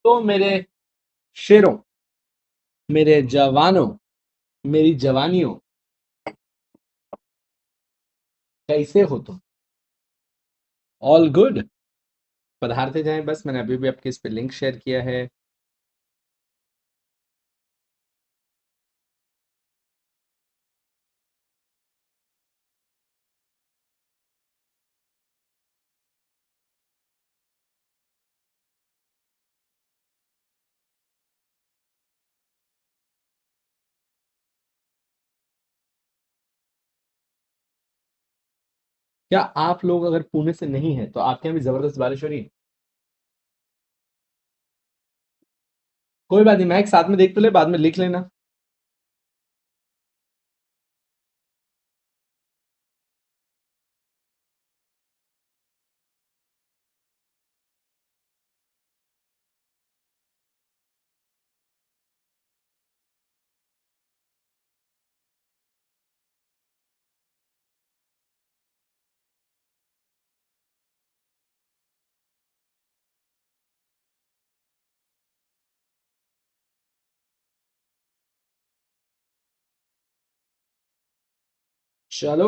तो मेरे शेरों, मेरे जवानों, मेरी जवानियों, कैसे हो तुम? All good. पधारते जाएं, बस मैंने अभी भी आपके इस पे लिंक शेयर किया है। क्या आप लोग अगर पुणे से नहीं है तो आपके यहाँ भी जबरदस्त बारिश हो रही है? कोई बात नहीं, मैं एक साथ में देख तो ले, बाद में लिख लेना। चलो,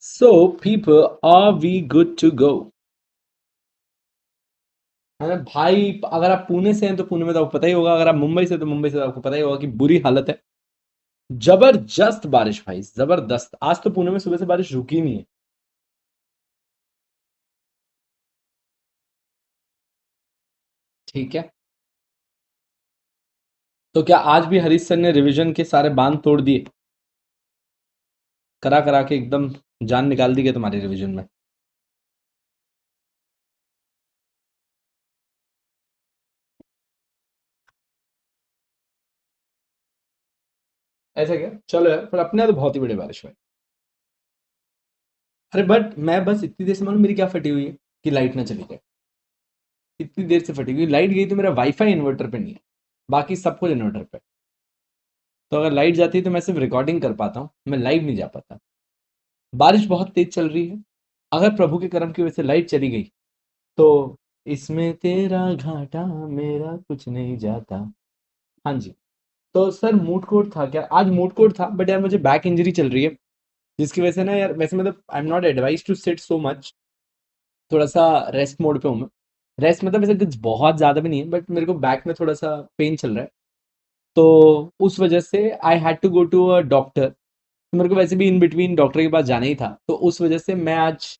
so people, are we good to go? है ना भाई? अगर आप पुणे से हैं तो पुणे में तो आपको पता ही होगा, अगर आप मुंबई से तो मुंबई से तो आपको पता ही होगा कि बुरी हालत है। जबरदस्त बारिश भाई, जबरदस्त। आज तो पुणे में सुबह से बारिश रुकी नहीं है। ठीक है। तो क्या आज भी हरीश सर ने रिवीजन के सारे बांध तोड़ दिए? करा करा के एकदम जान निकाल दी गई तुम्हारी रिवीजन में। ऐसा क्या? चलो यार, पर अपने यहाँ तो बहुत ही बड़ी बारिश हुई। अरे बट मैं बस इतनी देर से मालूम मेरी क्या फटी हुई है, कि लाइट ना चली जाए। इतनी देर से फटी हुई लाइट गई तो मेरा वाईफाई इन्वर्टर पे नहीं है, बाकी सब कुछ इन्वर्टर पे। तो अगर लाइट जाती है तो मैं सिर्फ रिकॉर्डिंग कर पाता हूँ, मैं लाइव नहीं जा पाता। बारिश बहुत तेज चल रही है। अगर प्रभु के करम की वजह से लाइट चली गई तो इसमें तेरा घाटा, मेरा कुछ नहीं जाता। हाँ जी। तो सर मूड कोर्ट था क्या? आज मूड कोर्ट था, बट यार मुझे बैक इंजरी चल रही है, जिसकी वजह से ना यार, वैसे मतलब I am not advise to sit so much. थोड़ा सा रेस्ट मोड पे हूँ मैं। रेस्ट मतलब वैसे कुछ बहुत ज्यादा भी नहीं है, बट मेरे को बैक में थोड़ा सा पेन चल रहा है। तो उस वजह से I had to go to a doctor. तो मेरे को वैसे भी इन बिटवीन डॉक्टर के पास जाना ही था, तो उस वजह से मैं आज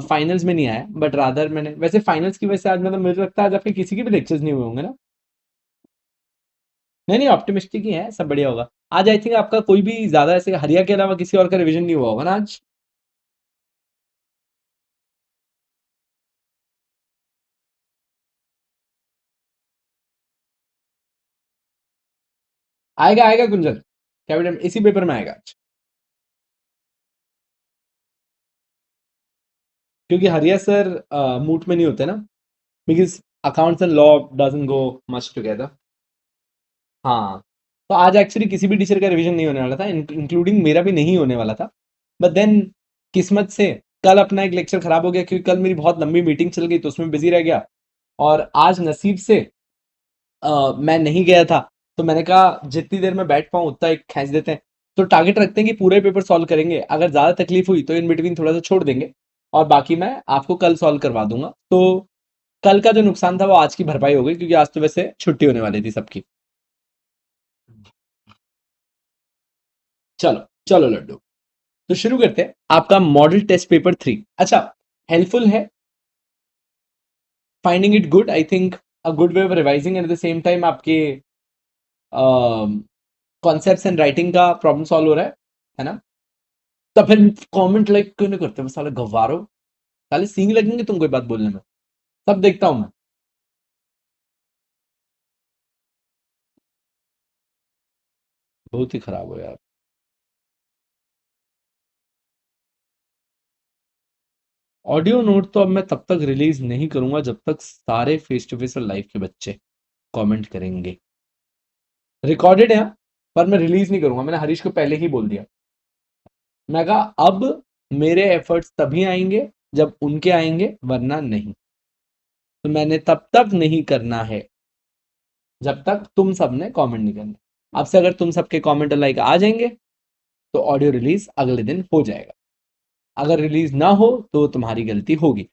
फाइनल्स में नहीं आया, बट रादर मैंने वैसे फाइनल्स की वजह से आज, मतलब मुझे लगता है आज आपके किसी के भी लेक्चर्स नहीं हुए होंगे ना? नहीं नहीं, ऑप्टिमिस्टिक ही है, सब बढ़िया होगा। आज आई थिंक आपका कोई भी ज्यादा ऐसे हरिया के अलावा किसी और का रिवीजन नहीं हुआ होगा ना आज? आएगा आएगा गुंजन, कैपिटल इसी पेपर में आएगा आज। क्योंकि हरिया सर मूट में नहीं होते ना, because accounts and law doesn't go much together. हाँ। तो आज एक्चुअली किसी भी टीचर का रिवीजन नहीं होने वाला था, इंक्लूडिंग मेरा भी नहीं होने वाला था। बट देन किस्मत से कल अपना एक लेक्चर खराब हो गया, क्योंकि कल मेरी बहुत लंबी मीटिंग चल गई तो उसमें बिजी रह गया। और आज नसीब से मैं नहीं गया था। तो मैंने कहा जितनी देर में बैठ पाऊं उतना एक खींच देते हैं। तो टारगेट रखते हैं कि पूरे पेपर सॉल्व करेंगे, अगर ज्यादा तकलीफ हुई तो इन बिटवीन थोड़ा सा छोड़ देंगे, और बाकी मैं आपको कल सॉल्व करवा दूंगा। तो कल का जो नुकसान था वो आज की भरपाई हो गई, क्योंकि आज तो वैसे छुट्टी होने वाली थी सबकी। चलो चलो लड्डू, तो शुरू करते हैं। आपका मॉडल टेस्ट पेपर 3, अच्छा, हेल्पफुल है? Finding it good? I think a good way of revising, and at the same time आपके कॉन्सेप्ट्स एंड राइटिंग का प्रॉब्लम सॉल्व हो रहा है ना? तो फिर कमेंट लाइक क्यों नहीं करते? साले गवारो, साले सींग लगेंगे तुम कोई बात बोलने में। सब देखता हूं मैं। बहुत ही खराब हो यार। ऑडियो नोट तो अब मैं तब तक रिलीज नहीं करूंगा जब तक सारे फेस टू फेस और लाइव के बच्चे कमेंट करेंगे। रिकॉर्डेड है, पर मैं रिलीज नहीं करूंगा, मैंने हरीश को पहले ही बोल दिया। मैं कहा अब मेरे एफर्ट्स तभी आएंगे जब उनके आएंगे, वरना नहीं। तो मैंने तब तक नहीं करना है जब तक तुम सब ने कमेंट नहीं करना। अब से अगर तुम सबके कमेंट लाइक आ जाएंगे तो ऑडियो रिलीज अगले दिन हो जाएगा। अगर रिलीज ना हो तो तुम्हारी गलती होगी।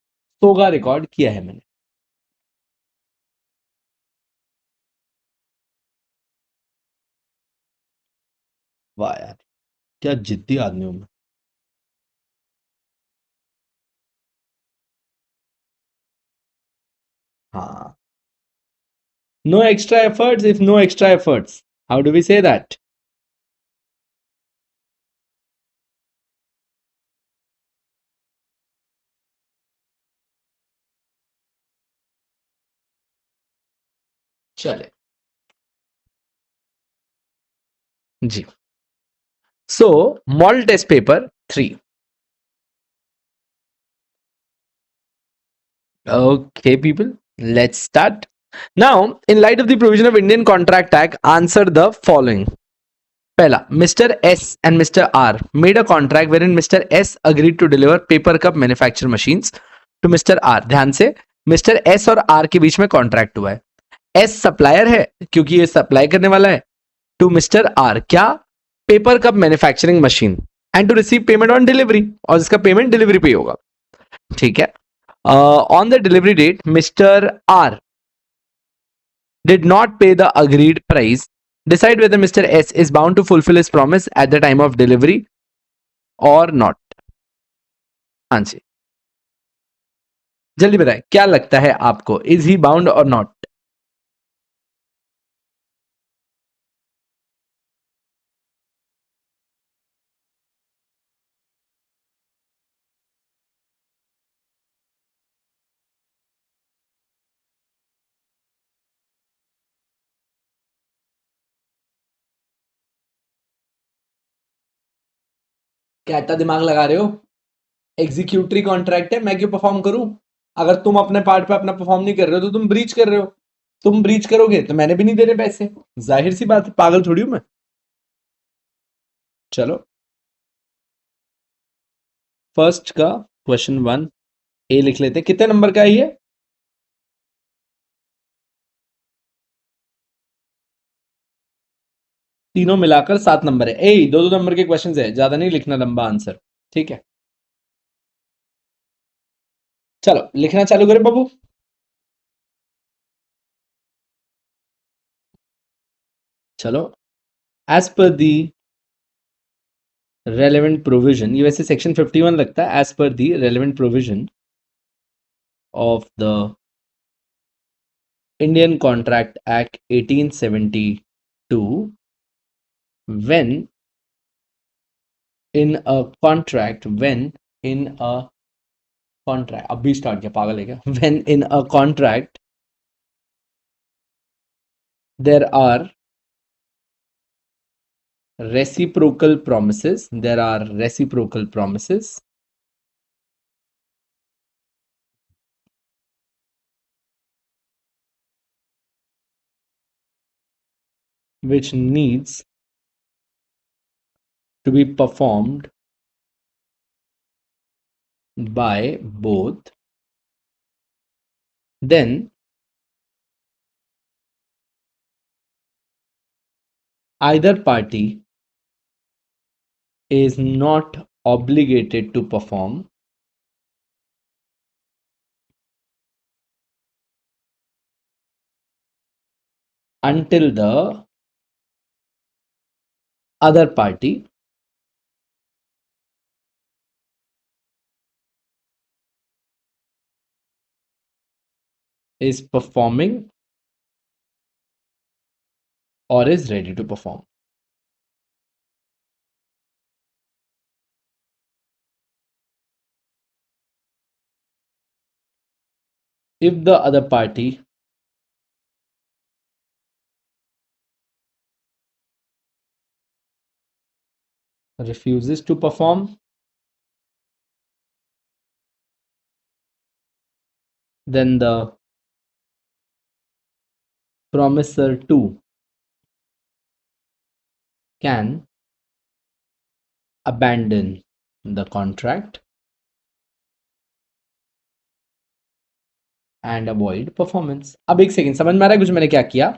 सोगा रिकॉर्ड किया है मैंने। वाह यार, क्या जिद्दी आदमी हूं मैं। हाँ, no extra efforts if no extra efforts, how do we say that? चले जी। So model test paper 3। Okay, people, let's start. Now, in light of the provision of Indian Contract Act, answer the following. पहला, Mr. S and Mr. R made a contract wherein Mr. S agreed to deliver paper cup manufacture machines to Mr. R. ध्यान से, Mr. S और R के बीच में contract हुआ है। S supplier है क्योंकि ये सप्लाई करने वाला है टू मिस्टर R, क्या? Paper cup manufacturing machine, and to receive payment on delivery, और इसका पेमेंट डिलीवरी पे होगा। ठीक है। On the delivery date, Mr. R did not pay the agreed price. Decide whether Mr. S is bound to fulfill his promise at the time of delivery or not. हाँ जी, जल्दी बताएं, क्या लगता है आपको? इज ही बाउंड और not? क्या इतना दिमाग लगा रहे हो? एग्जीक्यूटरी कॉन्ट्रैक्ट है, मैं क्यों परफॉर्म करूं? अगर तुम अपने पार्ट पे अपना परफॉर्म नहीं कर रहे हो तो तुम ब्रीच कर रहे हो। तुम ब्रीच करोगे तो मैंने भी नहीं देने पैसे। जाहिर सी बात है, पागल थोड़ी हूं मैं। चलो, फर्स्ट का क्वेश्चन 1 ए लिख लेते हैं। कितने नंबर का है ये? तीनों मिलाकर 7 नंबर है। ए, दो दो नंबर के क्वेश्चन है, ज्यादा नहीं लिखना लंबा आंसर। ठीक है, चलो लिखना चालू करें बाबू। चलो, as per the relevant provision, ये वैसे सेक्शन 51 लगता है। As per the relevant provision of the Indian Contract Act 1872, when in a contract, when in a contract, अभी स्टार्ट किया, पागल है क्या? when in a contract there are reciprocal promises, there are reciprocal promises which needs to be performed by both, then either party is not obligated to perform until the other party is performing or is ready to perform. If the other party refuses to perform, then the promisor too can abandon the contract and avoid performance. अब एक second, समझ में आ रहा है कुछ मैंने क्या किया?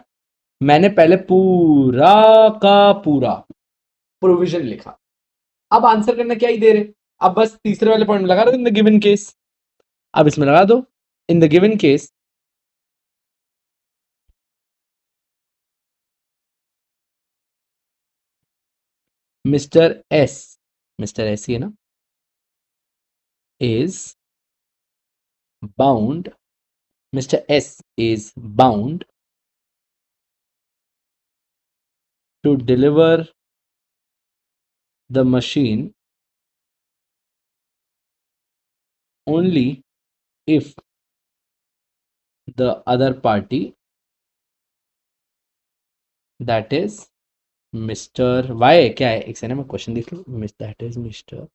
मैंने पहले पूरा का पूरा प्रोविजन लिखा, अब आंसर करना क्या ही दे रहे, अब बस तीसरे वाले पॉइंट में लगा दो इन द गिवन केस। अब इसमें लगा दो in the given case mister S ही है ना, is bound, Mr. S is bound to deliver the machine only if the other party, that is Mr. Y, क्या है एक सेकंड में क्वेश्चन देख लो, that is Mr.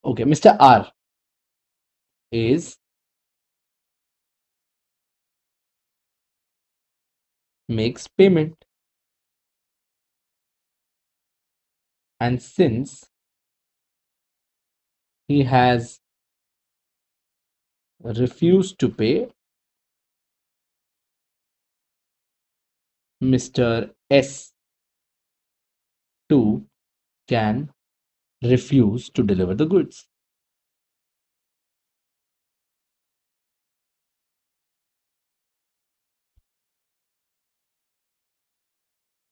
Okay, Mr. R is makes payment, and since he has refused to pay, Mr. S too can refuse to deliver the goods.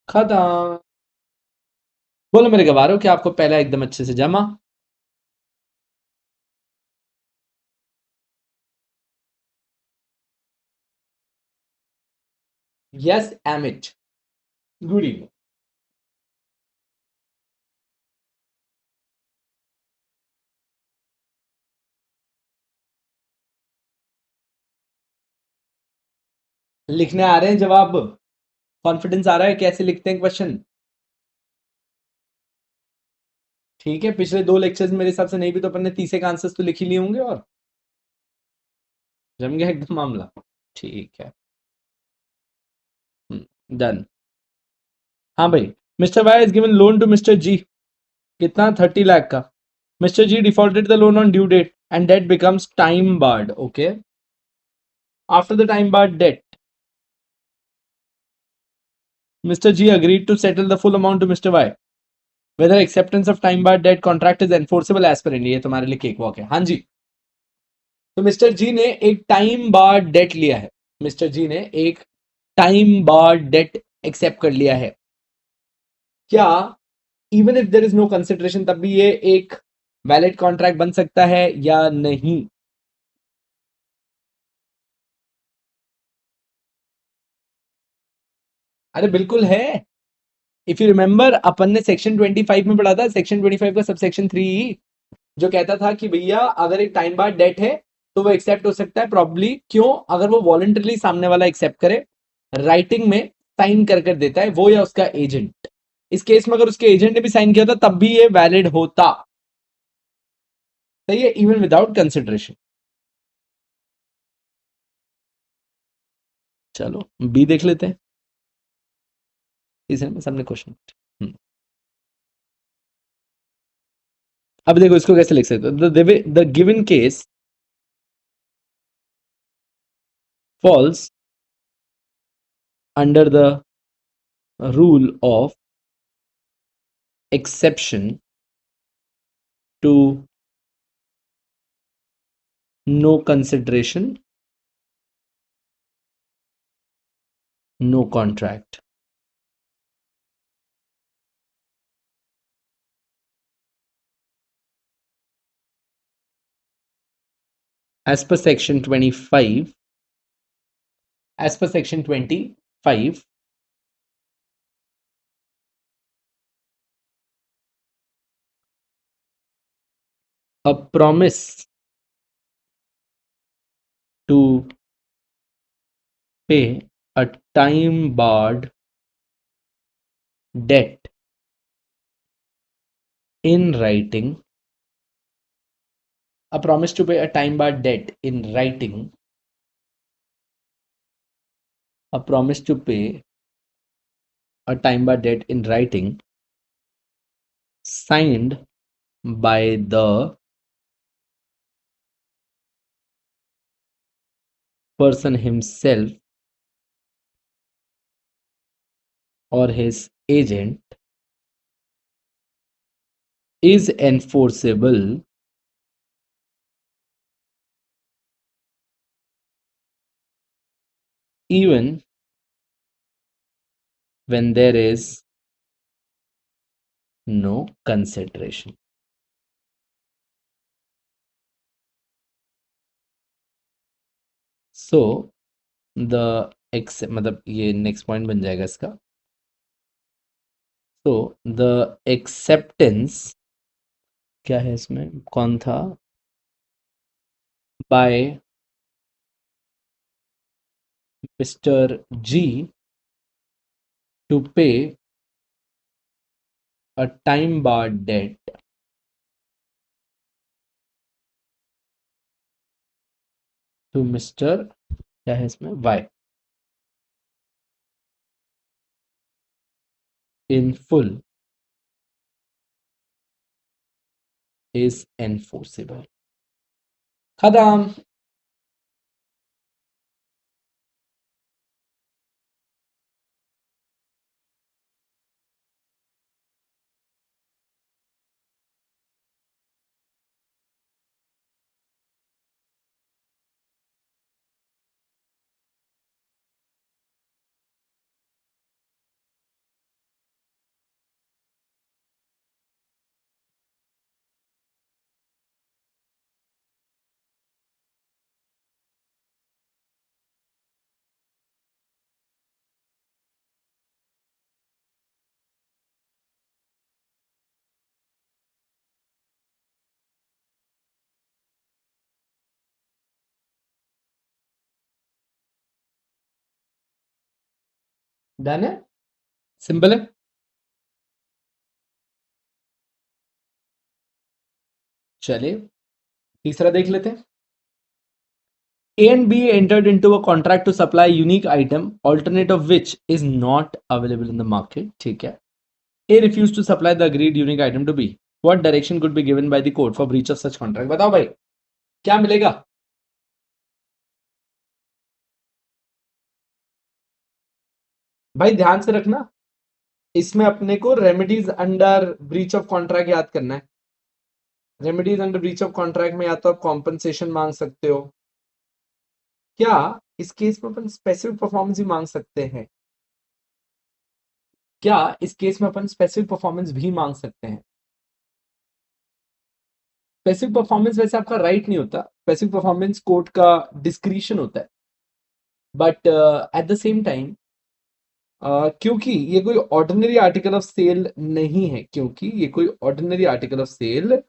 खत्म। बोलो मेरे गवारों, क्या आपको पहला एकदम अच्छे से जमा? Yes emit, good evening. लिखने आ रहे हैं जवाब? कॉन्फिडेंस आ रहा है कैसे लिखते हैं क्वेश्चन? ठीक है, पिछले 2 लेक्चर्स मेरे हिसाब से नहीं भी तो अपन ने 30 के आंसर्स तो लिख ही लिए होंगे, और जम गया एकदम मामला। ठीक है, डन। हाँ भाई, mister Y is given loan to mister G, कितना? 30 लाख का। Mister G defaulted the loan on due date and date becomes time barred. Okay, after the time barred date Mr. G agreed to settle the full amount to Mr. Y. Whether acceptance of time barred debt contract is enforceable as per India, ये तुम्हारे लिए cake walk है। हाँ जी, तो mister जी ने एक time barred date लिया है, मिस्टर जी ने एक टाइम बार्ड डेट एक्सेप्ट कर लिया है। क्या even if there is no consideration तब भी ये एक वैलिड कॉन्ट्रैक्ट बन सकता है या नहीं? अरे बिल्कुल है। इफ यू रिमेंबर अपन ने सेक्शन 25 में पढ़ा था, सेक्शन 25 का सब सेक्शन 3 जो कहता था कि भैया अगर एक टाइम बाद डेट है तो वो एक्सेप्ट हो सकता है, प्रॉब्ली क्यों? अगर वो वॉलंटरली सामने वाला एक्सेप्ट करे, राइटिंग में साइन कर कर देता है वो या उसका एजेंट। इस केस में अगर उसके एजेंट ने भी साइन किया था तब भी ये वैलिड होता, सही है, इवन विदाउट कंसिडरेशन। चलो बी देख लेते हैं, तीसरे में सबने क्वेश्चन। अब देखो इसको कैसे लिख सकते हो, the given case falls under the rule of exception to no consideration, no contract. As per section 25, as per section 25, a promise to pay a time barred debt in writing, a promise to pay a time barred debt in writing, a promise to pay a time barred debt in writing signed by the person himself or his agent is enforceable even when there is no consideration. So the मतलब ये next point बन जाएगा इसका. So the acceptance क्या है इसमें, कौन था, by Mr. G to pay a time barred debt to Mr. क्या है इसमें Y in full is enforceable. खत्म. डन है, सिंपल है. चलिए तीसरा देख लेते हैं. A and B entered into a contract to supply a unique item, alternate of which is not available in the market. ठीक है. A refused to supply the agreed unique item to B. What direction could be given by the court for breach of such contract? बताओ भाई क्या मिलेगा. भाई ध्यान से रखना, इसमें अपने को remedies under breach of contract याद करना है. Remedies under breach of contract में या तो आप कॉम्पनसेशन मांग सकते हो, क्या इस केस में अपन स्पेसिफिक परफॉर्मेंस भी मांग सकते हैं, क्या इस केस में अपन स्पेसिफिक परफॉर्मेंस भी मांग सकते हैं. स्पेसिफिक परफॉर्मेंस वैसे आपका राइट नहीं होता, स्पेसिफिक परफॉर्मेंस कोर्ट का डिस्क्रिशन होता है. But at the same time क्योंकि ये कोई ऑर्डिनरी आर्टिकल ऑफ सेल नहीं है, क्योंकि ये कोई ऑर्डिनरी आर्टिकल ऑफ सेल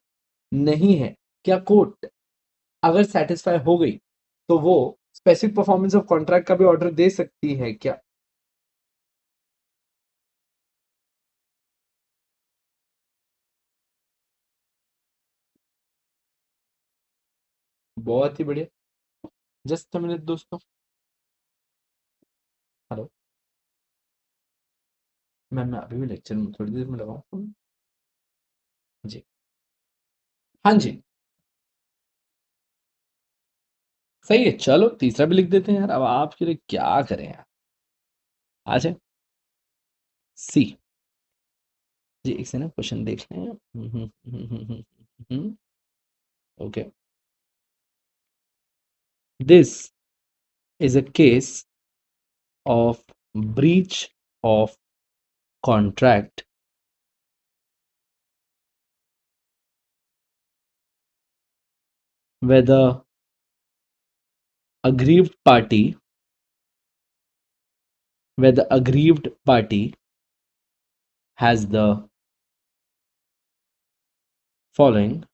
नहीं है, क्या कोर्ट अगर सेटिस्फाई हो गई तो वो स्पेसिफिक परफॉर्मेंस ऑफ कॉन्ट्रैक्ट का भी ऑर्डर दे सकती है क्या. बहुत ही बढ़िया. जस्ट अ मिनट दोस्तों. हेलो मैम, मैं अभी भी लेक्चर में, थोड़ी देर में लगाऊं फोन. जी हाँ जी सही है. चलो तीसरा भी लिख देते हैं यार, अब आपके लिए क्या करें यार. आ जाए. सी. जी एक से ना क्वेश्चन देख लें. Okay. This is a case of breach of contract where the aggrieved party has the following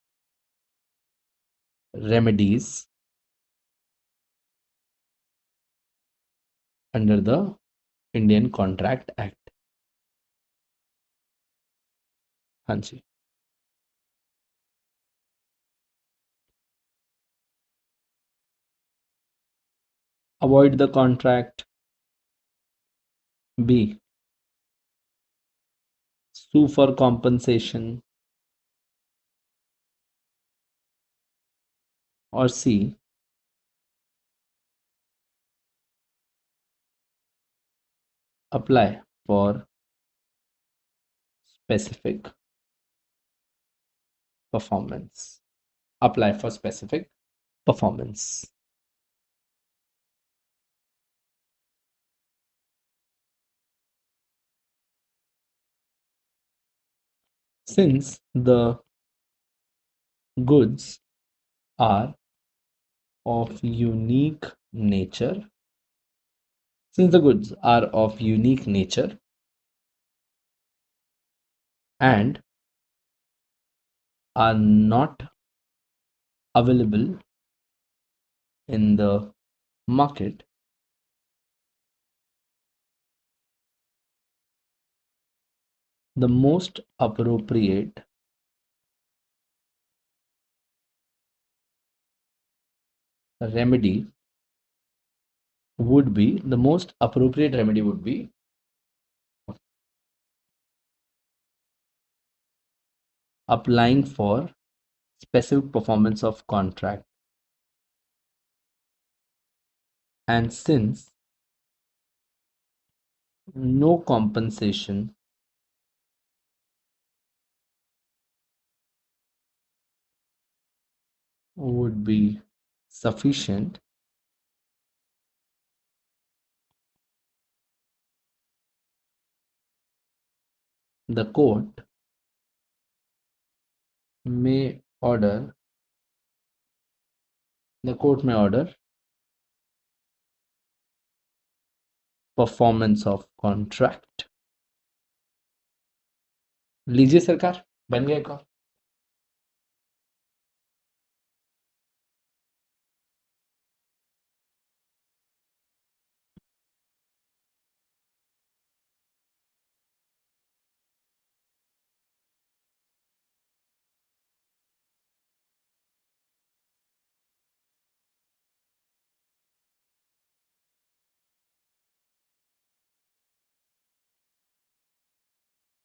remedies under the Indian Contract Act. हाँ जी. Avoid the contract. B. Sue for compensation. Or C. apply for specific performance. Apply for specific performance. Since the goods are of unique nature, since the goods are of unique nature and are not available in the market, the most appropriate remedy would be applying for specific performance of contract. And since no compensation would be sufficient, the court may order performance of contract. लीजिए सरकार, बन गया एक और.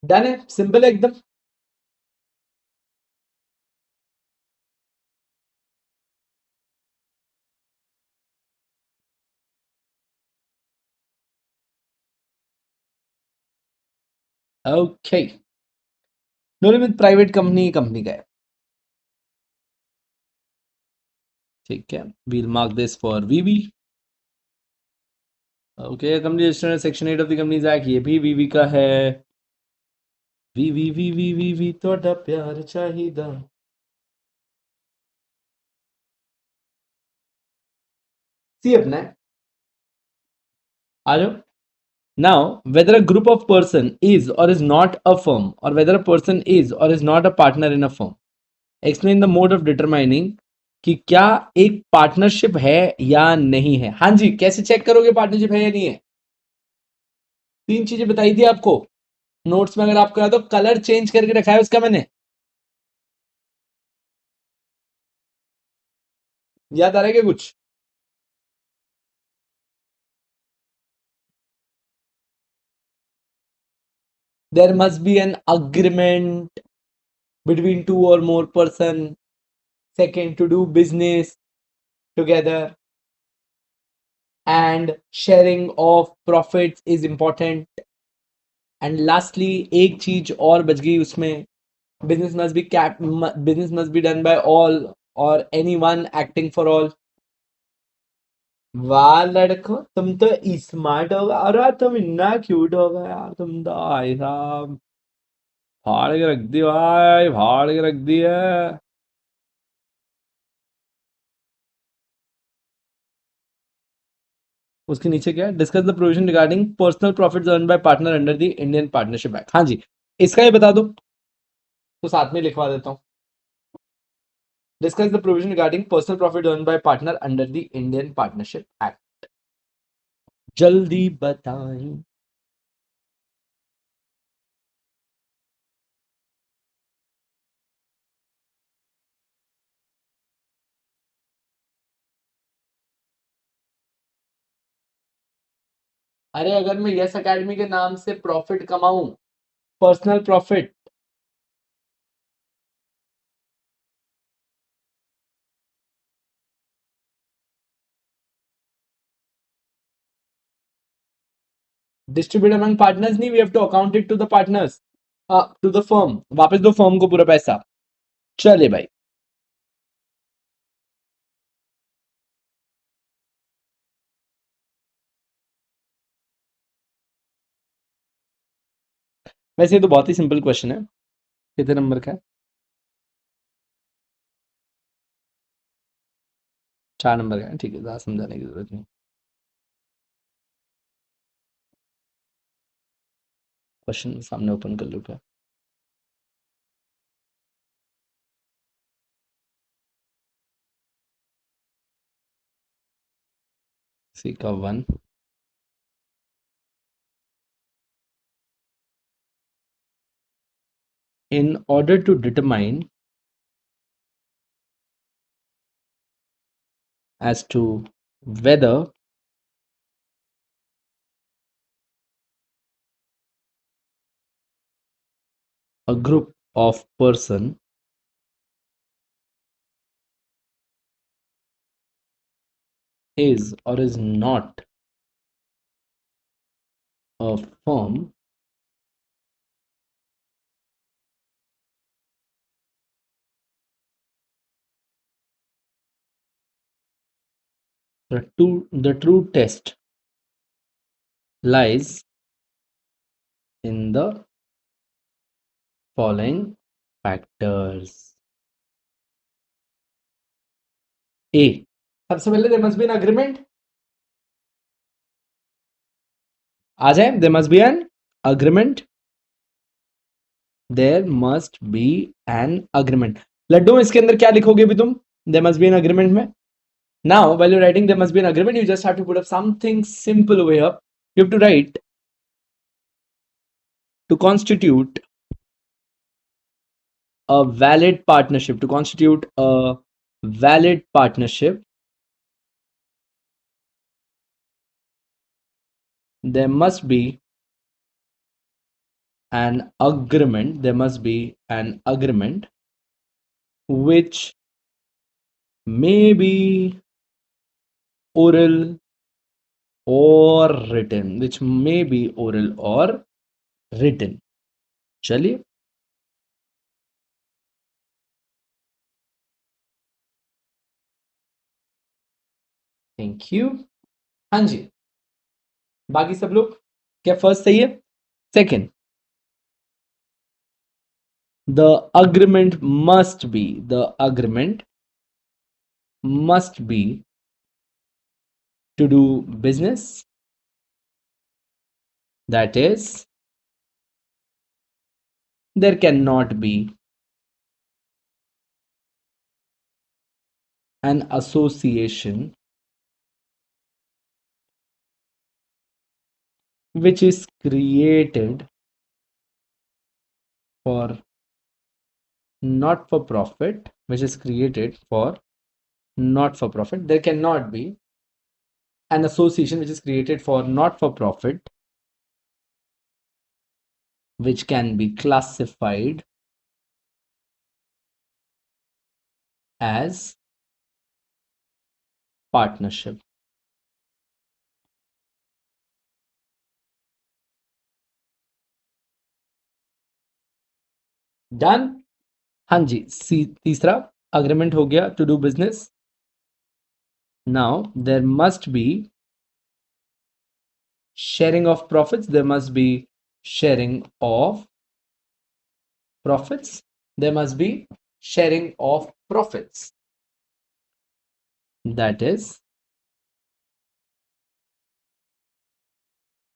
Done है, simple है एकदम. Okay, no limit private company का है. ठीक है, we'll mark this for VV. Okay, company registered section 8 of the Companies Act, ये भी वीवी का है. वीवी ਤੁਹਾਡਾ ਪਿਆਰ ਚਾਹੀਦਾ. सी अपना आ जाओ. Now, whether a group of person is or is not a firm, or whether a person is or is not a partner in a firm, explain the mode of determining कि क्या एक पार्टनरशिप है या नहीं है. हाँ जी, कैसे check करोगे पार्टनरशिप है या नहीं है? 3 चीजें बताई थी आपको नोट्स में, अगर आपको याद हो. कलर चेंज करके रखा है उसका मैंने, याद आ रहा है क्या कुछ? There must be an agreement between 2 or more person. Second, to do business together. And sharing of profits is important. And lastly, एक चीज और बच गई उसमें, business must be done by all or anyone acting for all. वाह लड़को, तुम तो स्मार्ट होगा. अरे तुम इतना क्यूट होगा यार, तुम तो भाई साहब फाड़ के रख दी भाई, फाड़ के रख दी है. उसके नीचे क्या है? Discuss the provision regarding personal profits earn by partner under the Indian partnership act. हाँ जी, इसका ये बता दो तो साथ में लिखवा देता हूँ. Discuss the provision regarding personal profit earn by partner under the Indian partnership act. जल्दी बताएं. अरे अगर मैं यस एकेडमी के नाम से प्रॉफिट कमाऊं, personal profit, distribute among partners नहीं, we have to account it to the partners, to the firm, वापस दो फर्म को पूरा पैसा। चले भाई, वैसे ये तो बहुत ही सिंपल क्वेश्चन है। कितने नंबर का है? 4 नंबर का है, ठीक है, ज़्यादा समझाने की जरूरत नहीं। क्वेश्चन सामने ओपन कर लो क्या? सी का 1, in order to determine as to whether a group of person is or is not a firm, the true test lies in the following factors. A, सबसे पहले there must be an agreement. आ जाए, there must be an agreement. There must be an agreement. Laddu, इसके अंदर क्या लिखोगे भी तुम? There must be an agreement में? Now, while you're writing there must be an agreement, you just have to put up something simple over here. You have to write to constitute a valid partnership. To constitute a valid partnership, there must be an agreement. There must be an agreement which may be oral or written. Which may be oral or written. चलिए, thank you. हाँ जी, बाकी सब लोग क्या first सही है? Second, the agreement must be to do business, that is there cannot be an association which is created for not for profit, there cannot be an association which is created for not for profit which can be classified as partnership. Done? हाँ जी, तीसरा agreement हो गया, to do business. Now there must be sharing of profits, there must be sharing of profits, there must be sharing of profits, that is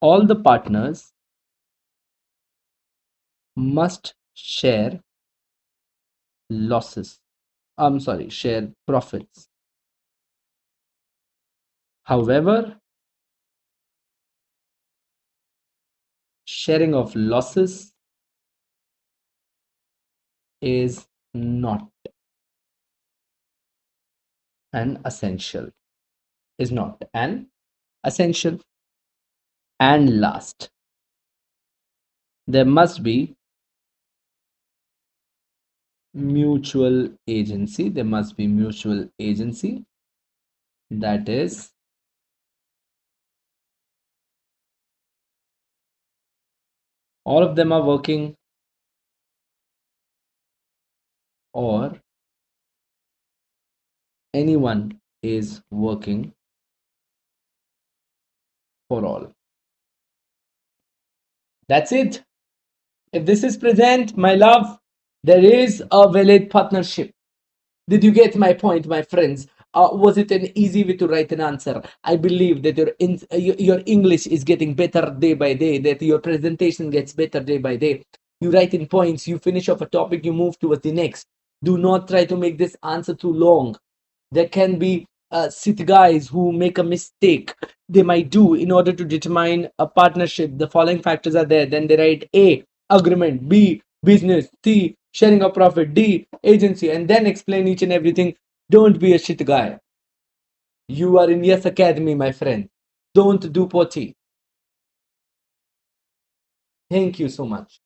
all the partners must share losses, share profits. However, sharing of losses is not an essential, and last, there must be mutual agency, that is all of them are working, or anyone is working for all. That's it. If this is present, my love, there is a valid partnership. Did you get my point, my friends? Was it an easy way to write an answer? I believe that your English is getting better day by day, that your presentation gets better day by day. You write in points, you finish off a topic, you move towards the next. Do not try to make this answer too long. There can be sit guys who make a mistake. They might do in order to determine a partnership. The following factors are there. Then they write A, agreement, B, business, C, sharing of profit, D, agency, and then explain each and everything. Don't be a shit guy. You are in Yes Academy, my friend. Don't do potty. Thank you so much.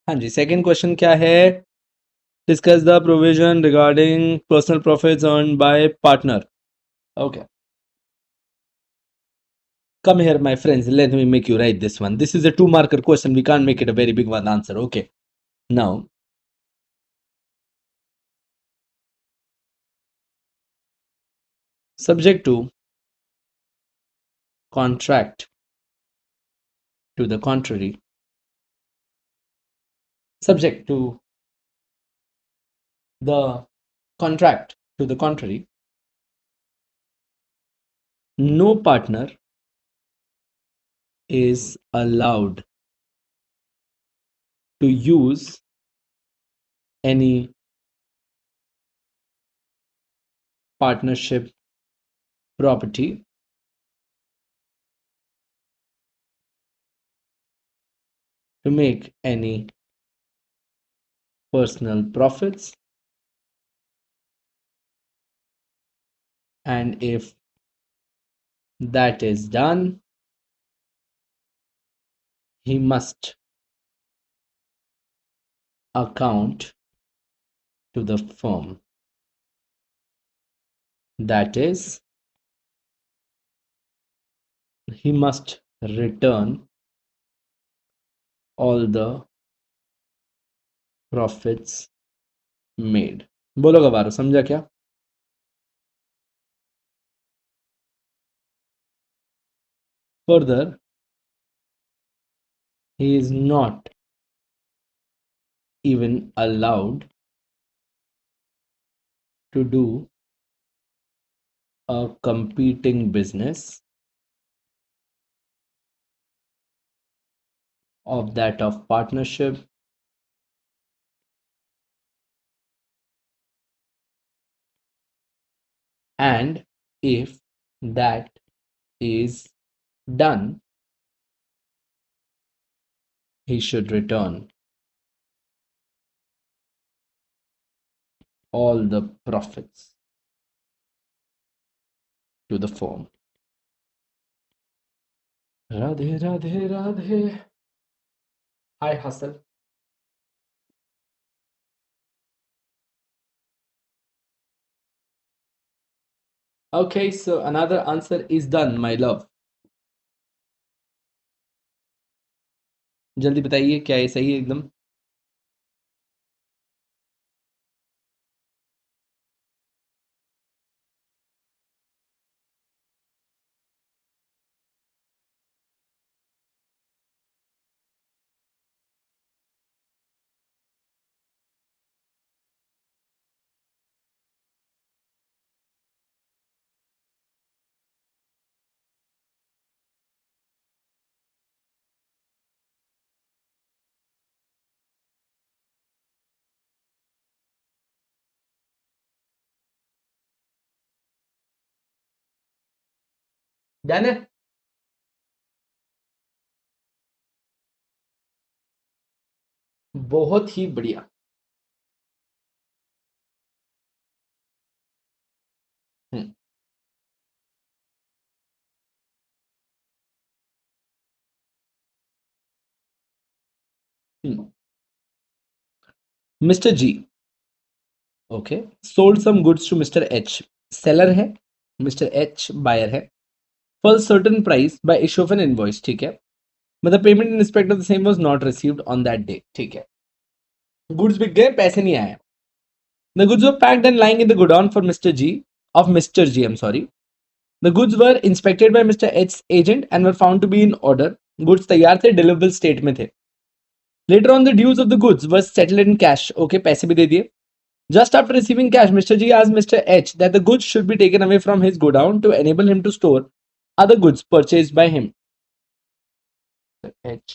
हाँ जी, second question क्या है? Discuss the provision regarding personal profits earned by partner. Okay. Come here, my friends. Let me make you write this one. This is a 2-marker question. We can't make it a very big one answer. Okay. Now, subject to contract to the contrary. Subject to the contract to the contrary. No partner is allowed to use any partnership property to make any personal profits, and if that is done, he must account to the firm. That is, he must return all the profits made. बोलो गवारो, समझा क्या? Further, he is not even allowed to do a competing business of that of partnership, and if that is done, he should return all the profits to the firm. Radhe Radhe Radhe. Hi Hustle. Okay, so another answer is done, my love. जल्दी बताइए क्या ये सही है एकदम? Done है? बहुत ही बढ़िया. Mr. G, okay, sold some goods to mister H, seller है, मिस्टर एच बायर है, for certain price by issue of an invoice, ठीक है, मतलब payment in respect of the same was not received on that day, ठीक है, goods बिक गए, पैसे नहीं आए, the goods were packed and lying in the godown for mister G, of mister G, I am sorry, the goods were inspected bye mister H agent and were found to be in order, goods तैयार थे, deliverable state में थे, later on the dues of the goods were settled in cash, okay, पैसे भी दे दिए. Just after receiving cash, Mr. G asked Mr. H that the goods should be taken away from his godown to enable him to store other goods purchased by him. H.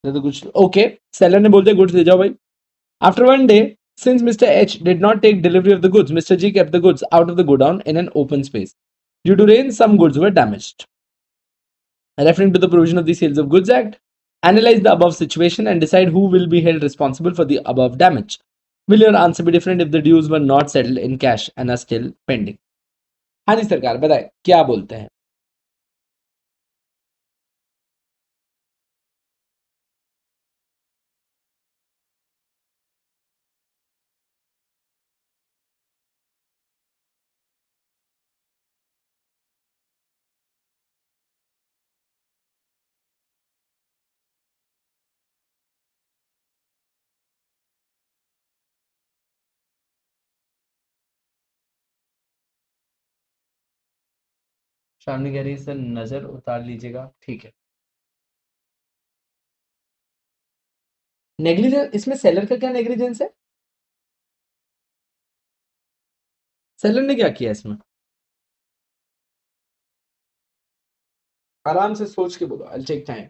The goods. Okay. Seller ने बोल दिया goods ले जाओ भाई. After one day, since Mr. H did not take delivery of the goods, Mr. G kept the goods out of the godown in an open space. Due to rain, some goods were damaged. Referring to the provision of the Sales of Goods Act, analyze the above situation and decide who will be held responsible for the above damage. Will your answer be different if the dues were not settled in cash and are still pending? हाँ जी सरकार, बताए क्या बोलते हैं. शामनी कह रही है sir नजर उतार लीजिएगा, ठीक है. नेग्लिजेंस, इसमें सेलर का क्या नेग्लिजेंस है? सेलर ने क्या किया इसमें? आराम से सोच के बोलो, आई टेक टाइम.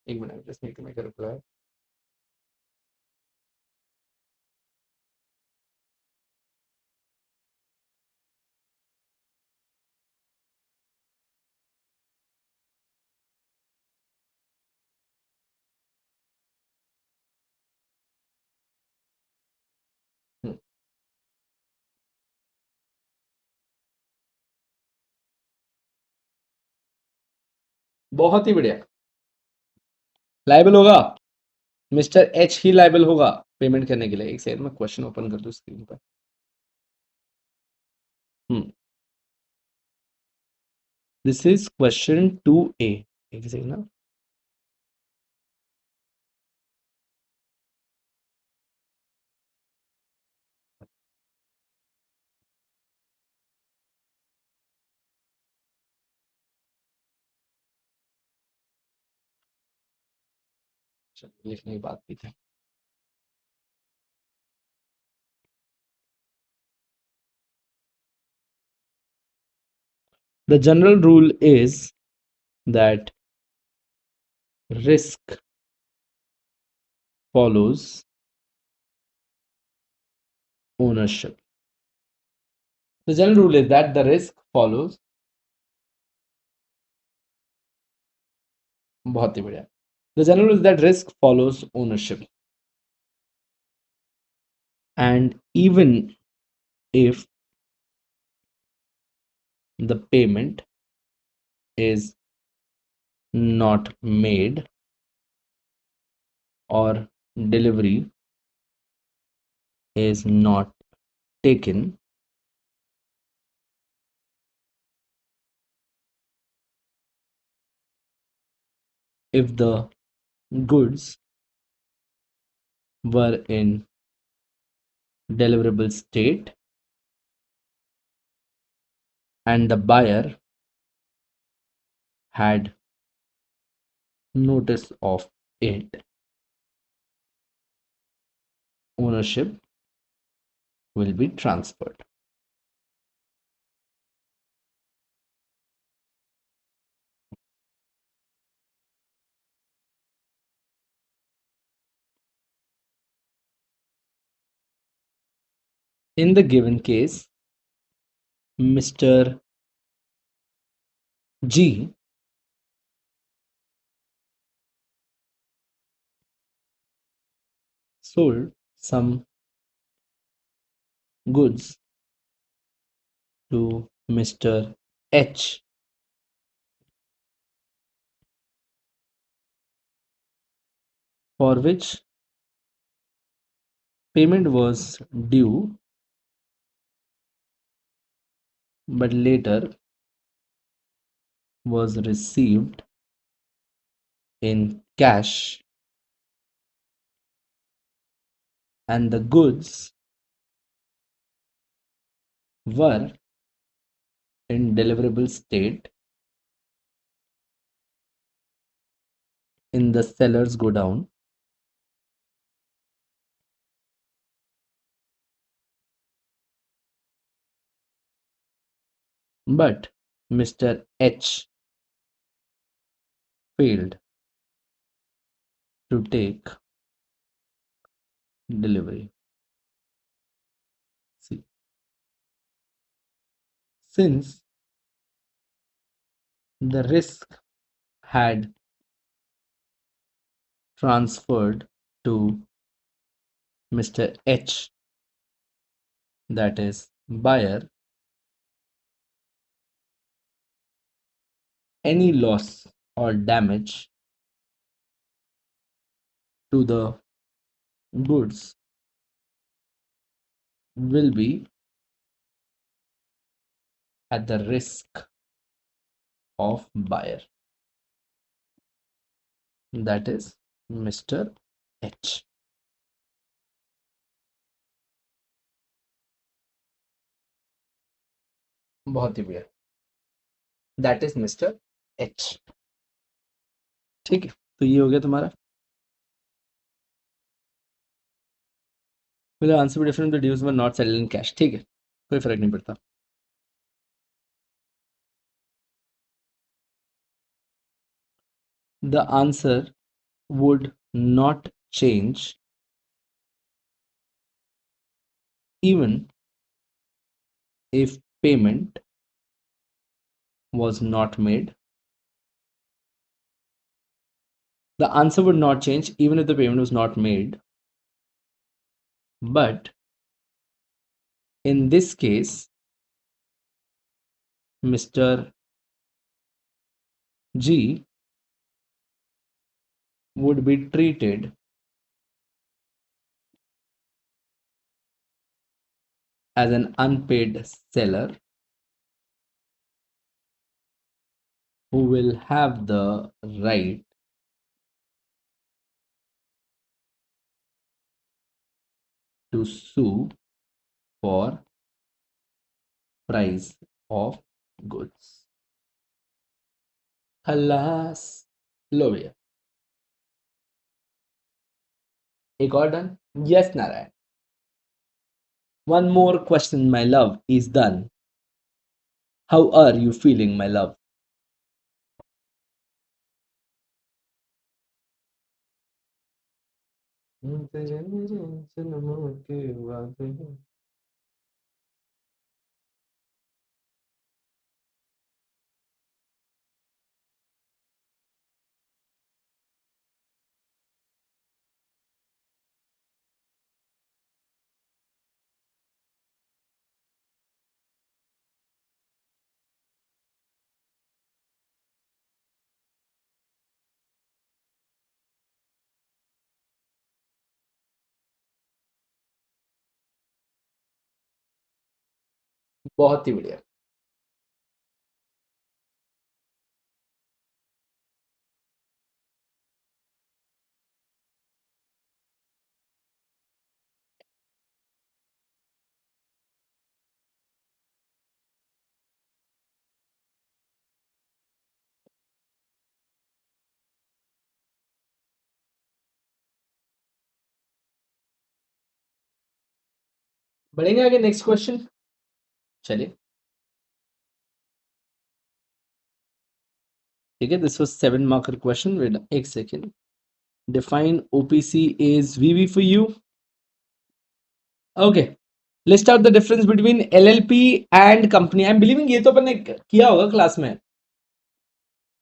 एक मिनट, जस्ट मेक रिप्लाई. बहुत ही बढ़िया. लाइबल होगा, मिस्टर एच ही लाइबल होगा पेमेंट करने के लिए. एक सेकंड में क्वेश्चन ओपन कर दूं स्क्रीन पर. This is question 2A. एक सेकंड ना. लिखने की बात भी थी. The general rule is that risk follows ownership. The general rule is that the risk follows. बहुत ही बढ़िया. The general rule is that risk follows ownership. And even if the payment is not made or delivery is not taken, if the goods were in deliverable state and the buyer had notice of it, ownership will be transferred. In the given case, Mr. G sold some goods to Mr. H for which payment was due, but later was received in cash, and the goods were in deliverable state in the seller's godown, but Mr. H failed to take delivery. See, since the risk had transferred to Mr. H, that is buyer, any loss or damage to the goods will be at the risk of buyer, that is Mr. H. बहुत ही बढ़िया, that is mister H. ठीक है, तो ये हो गया तुम्हारा। मतलब आंसर भी different, the dues were not settled in cash. ठीक है, कोई फर्क नहीं पड़ता। The answer would not change even if payment was not made. The answer would not change even if the payment was not made. But in this case, Mr. G would be treated as an unpaid seller who will have the right to sue for price of goods. खल्लास। लो भैया, एक और done. Yes Narayan, one more question, my love, is done. How are you feeling, my love? बहुत ही बढ़िया। बढ़ेंगे आगे, next question. चलिए, ठीक है, this was 7 marker question. Wait एक second. Define OPC is VV for you. Okay. List out the difference between LLP and company. I'm believing ये तो अपन ने किया होगा क्लास में।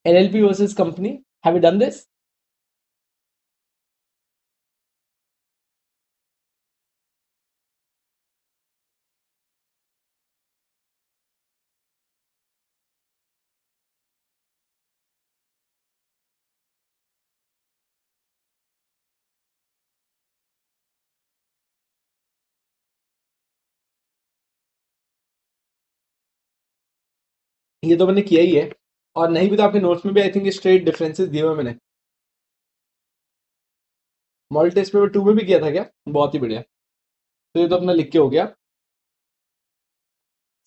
LLP versus company. Have you done this? ये तो मैंने किया ही है, और नहीं भी तो आपके नोट्स में भी आई थिंक स्ट्रेट डिफरेंसेस दिए हुए मैंने। मॉडल टेस्ट पेपर 2 में भी किया था क्या? बहुत ही बढ़िया। तो ये तो अपना लिख के हो गया।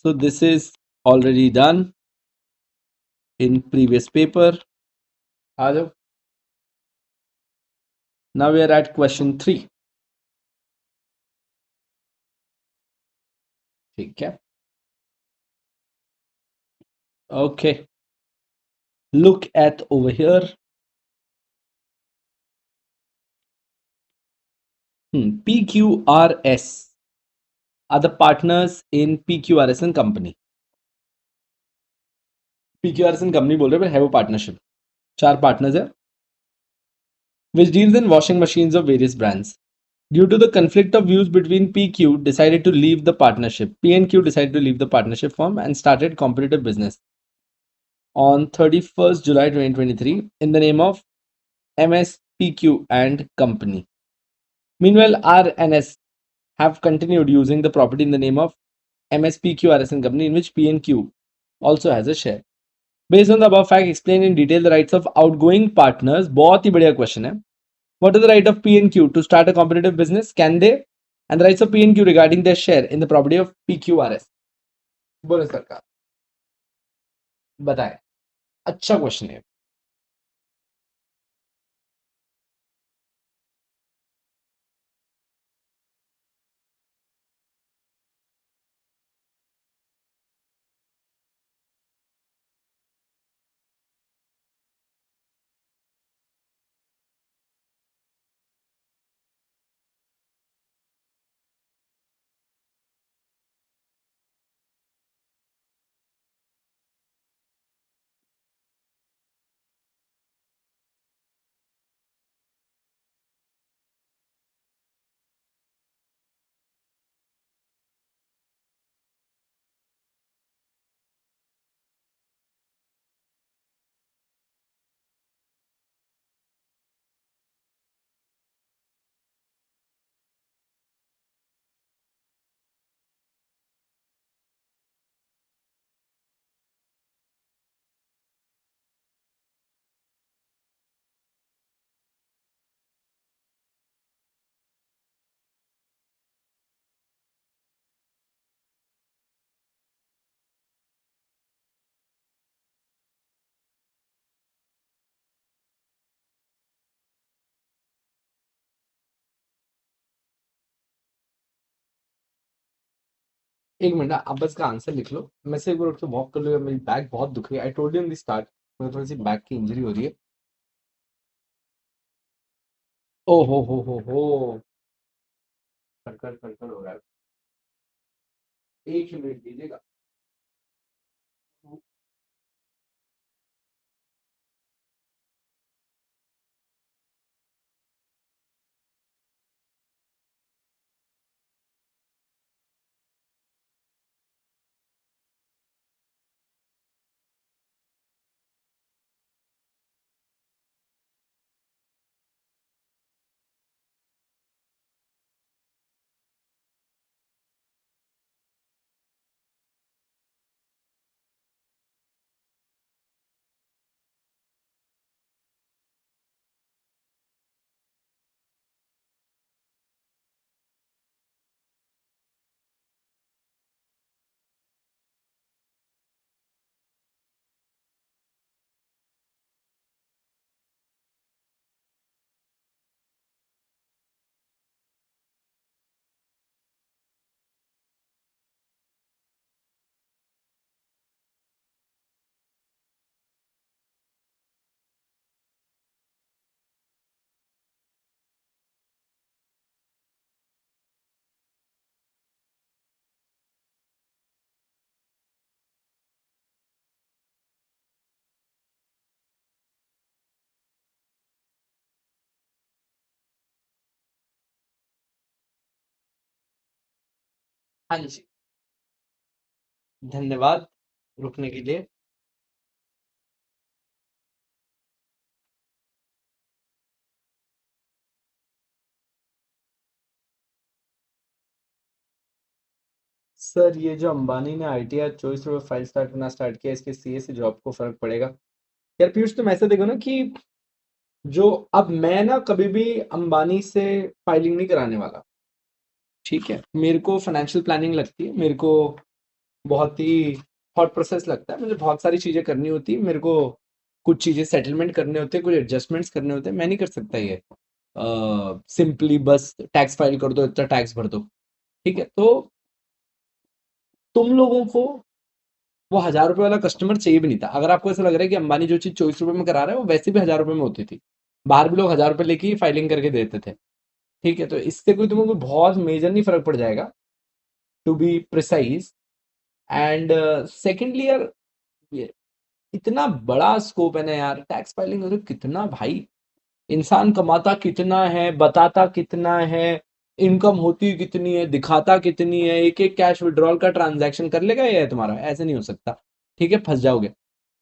So this is already done in previous paper. आ जाओ। Now we are at question 3। ठीक है, okay, look at over here. PQRS are the partners in PQRS and company. PQRS and company बोल रहे हैं, but है वो पार्टनरशिप। 4 पार्टनर्स है, which deals in washing machines of various brands. Due to the conflict of views between PQ decided to leave the partnership. P and Q decided to leave the partnership firm and started competitive business on 31st July 2023 in the name of MSPQ and company. Meanwhile, R and S have continued using the property in the name of MSPQRS and company, in which P and Q also has a share. Based on the above fact, explain in detail the rights of outgoing partners. बहुत ही बढ़िया question है। What are the right of P and Q to start a competitive business? Can they? And the rights of P and Q regarding their share in the property of PQRS. बोलो सरकार, बताए। अच्छा question है। एक minute, आप बस का answer लिख लो, मैं से एक बार उठ के वॉक कर लूंगा, मेरी बैक बहुत दुख रही है। I told you in the start, मुझे थोड़ी सी बैक की इंजरी हो रही है। ओ हो, खड़खड़ खड़खड़ हो रहा है। एक ही मिनट दीजिएगा। हाँ जी, धन्यवाद रुकने के लिए। सर ये जो अंबानी ने ITR 24 रुपये फाइल स्टार्ट किया, इसके सीए से जॉब को फर्क पड़ेगा? यार पीयूष, तुम ऐसा देखो ना कि जो अब मैं ना कभी भी अंबानी से फाइलिंग नहीं कराने वाला। ठीक है, मेरे को फाइनेंशियल प्लानिंग लगती है, मेरे को बहुत ही थॉट प्रोसेस लगता है, मुझे बहुत सारी चीजें करनी होती है, मेरे को कुछ चीजें सेटलमेंट करने होते हैं, कुछ एडजस्टमेंट्स करने होते हैं, मैं नहीं कर सकता ये सिंपली बस टैक्स फाइल कर दो, इतना टैक्स भर दो। ठीक है, तो तुम लोगों को वो 1,000 रुपए वाला कस्टमर चाहिए भी नहीं था। अगर आपको ऐसा लग रहा है कि अंबानी जो चीज 24 रुपए में करा रहा है वो वैसे भी 1,000 रुपए में होती थी, बाहर भी लोग 1,000 रुपए लेके ही फाइलिंग करके देते थे। ठीक है, तो इससे कोई तुमको कोई बहुत मेजर नहीं फर्क पड़ जाएगा, to be precise. And secondly यार, ये इतना बड़ा स्कोप है ना यार, टैक्स फाइलिंग अरे कितना भाई, इंसान कमाता कितना है, बताता कितना है, इनकम होती कितनी है, दिखाता कितनी है, एक एक कैश विड्रॉल का ट्रांजैक्शन कर लेगा ये तुम्हारा, ऐसे नहीं हो सकता। ठीक है, फंस जाओगे।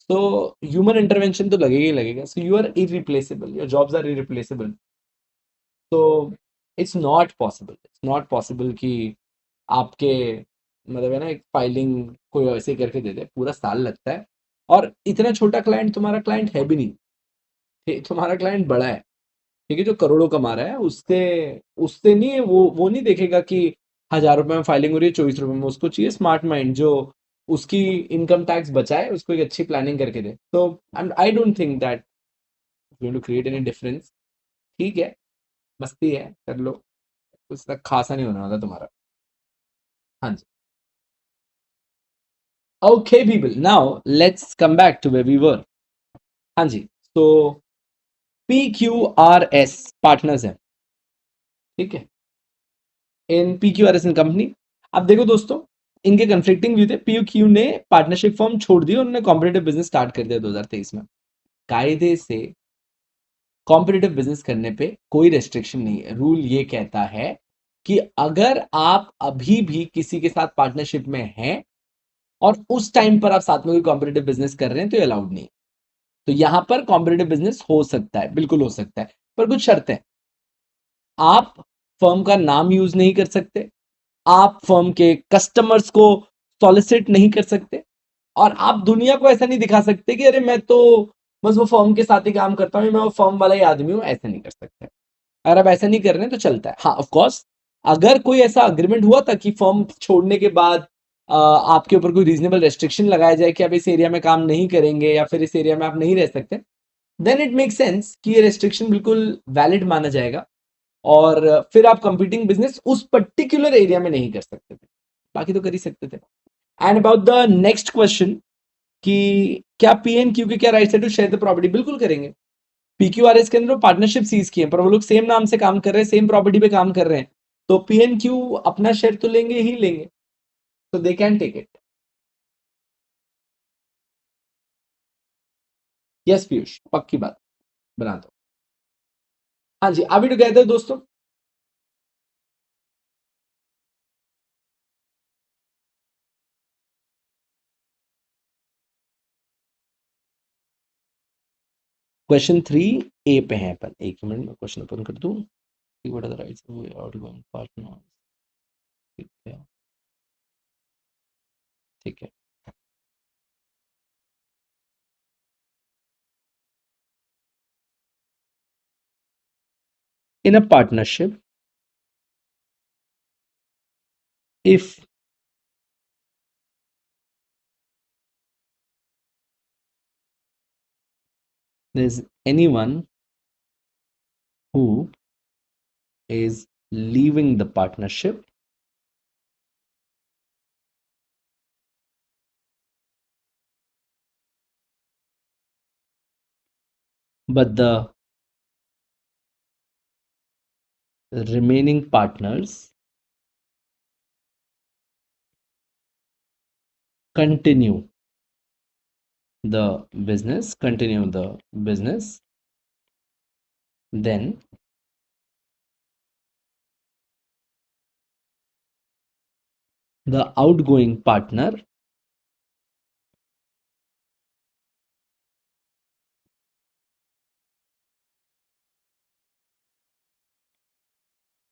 तो ह्यूमन इंटरवेंशन तो लगेगा ही लगेगा। So you are irreplaceable, your jobs are irreplaceable. तो इट्स नॉट पॉसिबल कि आपके मतलब है ना, एक फाइलिंग कोई ऐसे करके दे दे, पूरा साल लगता है। और इतना छोटा क्लाइंट तुम्हारा क्लाइंट है भी नहीं, तुम्हारा क्लाइंट बड़ा है। ठीक है, जो करोड़ों कमा रहा है, उससे उससे नहीं, वो नहीं देखेगा कि 1,000 रुपए में फाइलिंग हो रही है 24 रुपए में। उसको चाहिए स्मार्ट माइंड जो उसकी इनकम टैक्स बचाए, उसको एक अच्छी प्लानिंग करके दे। तो I don't think that going to create any difference. ठीक है, मस्ती है, कर लो, कुछ तक खासा नहीं होने वाला तुम्हारा। हाँ जी। Okay people, now let's come back to where we were. हाँ जी, तो PQRS पार्टनर्स है। ठीक है, इन PQRS इन कंपनी। अब देखो दोस्तों, इनके कंफ्लिक्टिंग व्यू थे। PQ ने पार्टनरशिप फॉर्म छोड़ दी और उन्होंने कॉम्पिटेटिव बिजनेस स्टार्ट कर दिया 2023 में। कायदे से कॉम्पिटेटिव बिजनेस करने पे कोई रेस्ट्रिक्शन नहीं है। रूल ये कहता है कि अगर आप अभी भी किसी के साथ पार्टनरशिप में हैं और उस टाइम पर आप साथ में कोई कॉम्पिटेटिव बिजनेस कर रहे हैं तो ये अलाउड नहीं है। तो यहां पर कॉम्पिटेटिव बिजनेस हो सकता है, बिल्कुल हो सकता है, पर कुछ शर्तें। आप फर्म का नाम यूज नहीं कर सकते, आप फर्म के कस्टमर्स को सॉलिसिट नहीं कर सकते, और आप दुनिया को ऐसा नहीं दिखा सकते कि अरे मैं तो बस वो फर्म के साथ ही काम करता हूँ, मैं वो फर्म वाला ही आदमी हूँ, ऐसा नहीं कर सकते। अगर आप ऐसा नहीं कर रहे हैं तो चलता है। हाँ, ऑफ कोर्स, अगर कोई ऐसा अग्रीमेंट हुआ था कि फर्म छोड़ने के बाद आपके ऊपर कोई रीजनेबल रेस्ट्रिक्शन लगाया जाए कि आप इस एरिया में काम नहीं करेंगे या फिर इस एरिया में आप नहीं रह सकते, देन इट मेक सेंस कि ये रेस्ट्रिक्शन बिल्कुल वैलिड माना जाएगा, और फिर आप कंपीटिंग बिजनेस उस पर्टिकुलर एरिया में नहीं कर सकते थे, बाकी तो कर ही सकते थे। And about the next question कि क्या PNQ के क्या राइट है टू शेयर द प्रॉपर्टी, बिल्कुल करेंगे। PQRS के अंदर पार्टनरशिप सीज की है, पर वो लोग सेम नाम से काम कर रहे हैं, सेम प्रॉपर्टी पे काम कर रहे हैं, तो PNQ अपना शेयर तो लेंगे ही लेंगे, तो they can take it. Yes Piyush, पक्की बात, बना दो। हाँ जी, अभी टुगेदर दोस्तों। क्वेश्चन 3A पे है अपन, एक मिनट में क्वेश्चन ओपन कर दूं। What are the rights of outgoing partner. ठीक है, ठीक है। In a partnership, if there's anyone who is leaving the partnership, but the remaining partners continue continue the business, then the outgoing partner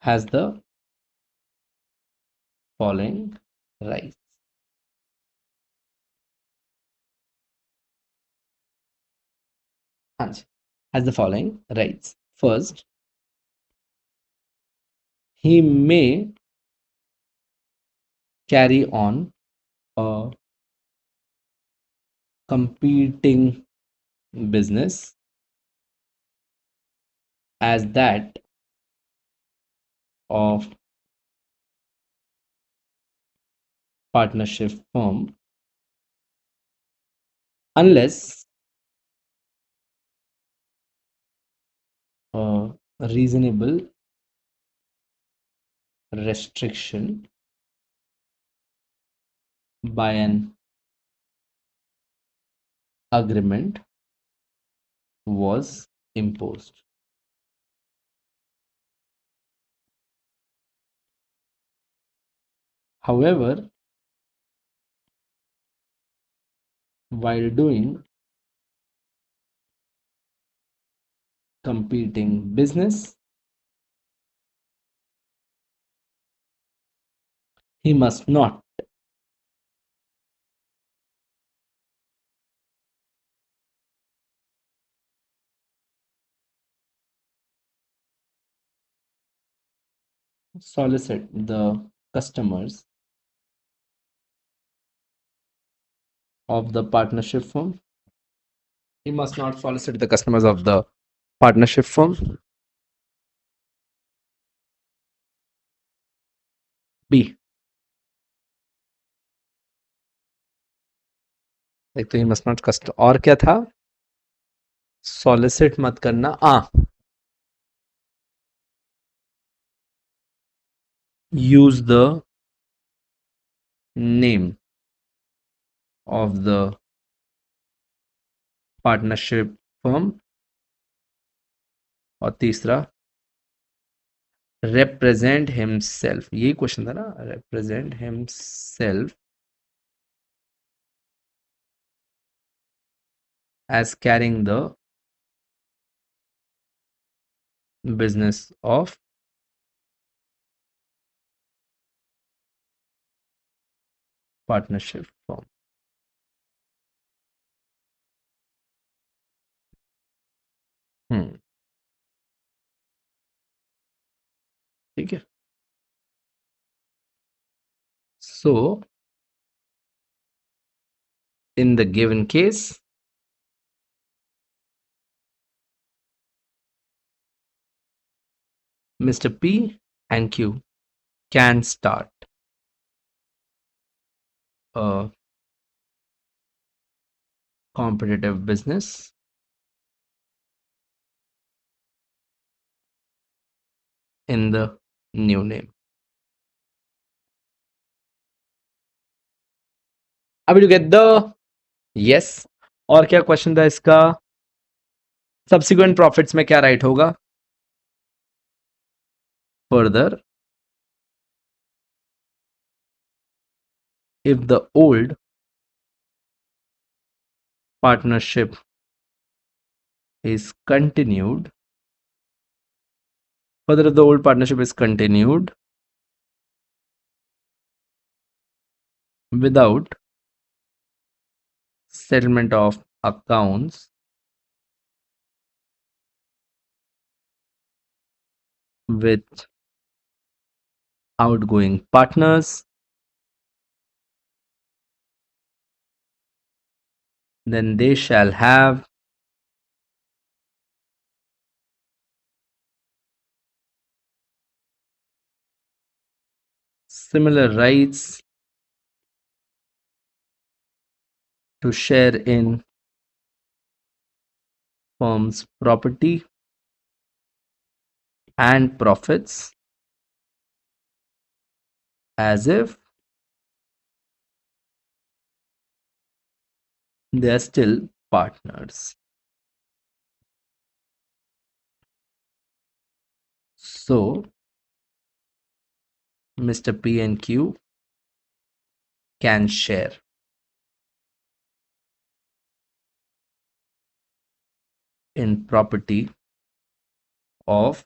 has the following rights. Has the following rights. First, he may carry on a competing business as that of partnership firm unless a reasonable restriction by an agreement was imposed. However, while doing competing business, he must not solicit the customers of the partnership firm. He must not solicit the customers of the partnership firm. B. एक तो he must not cust और क्या था? Solicit मत करना. Use the name of the partnership firm. और तीसरा represent himself. यही क्वेश्चन था ना? Represent himself as carrying the business of partnership firm. ठीक है. So in the given case, Mr. P and Q can start a competitive business in the new name. अब you get the yes. और क्या question था इसका? Subsequent profits में क्या right होगा? Further, if the old partnership is continued, further if the old partnership is continued without settlement of accounts with outgoing partners, then they shall have similar rights to share in firm's property and profits as if they are still partners. So Mr. P and Q can share in property of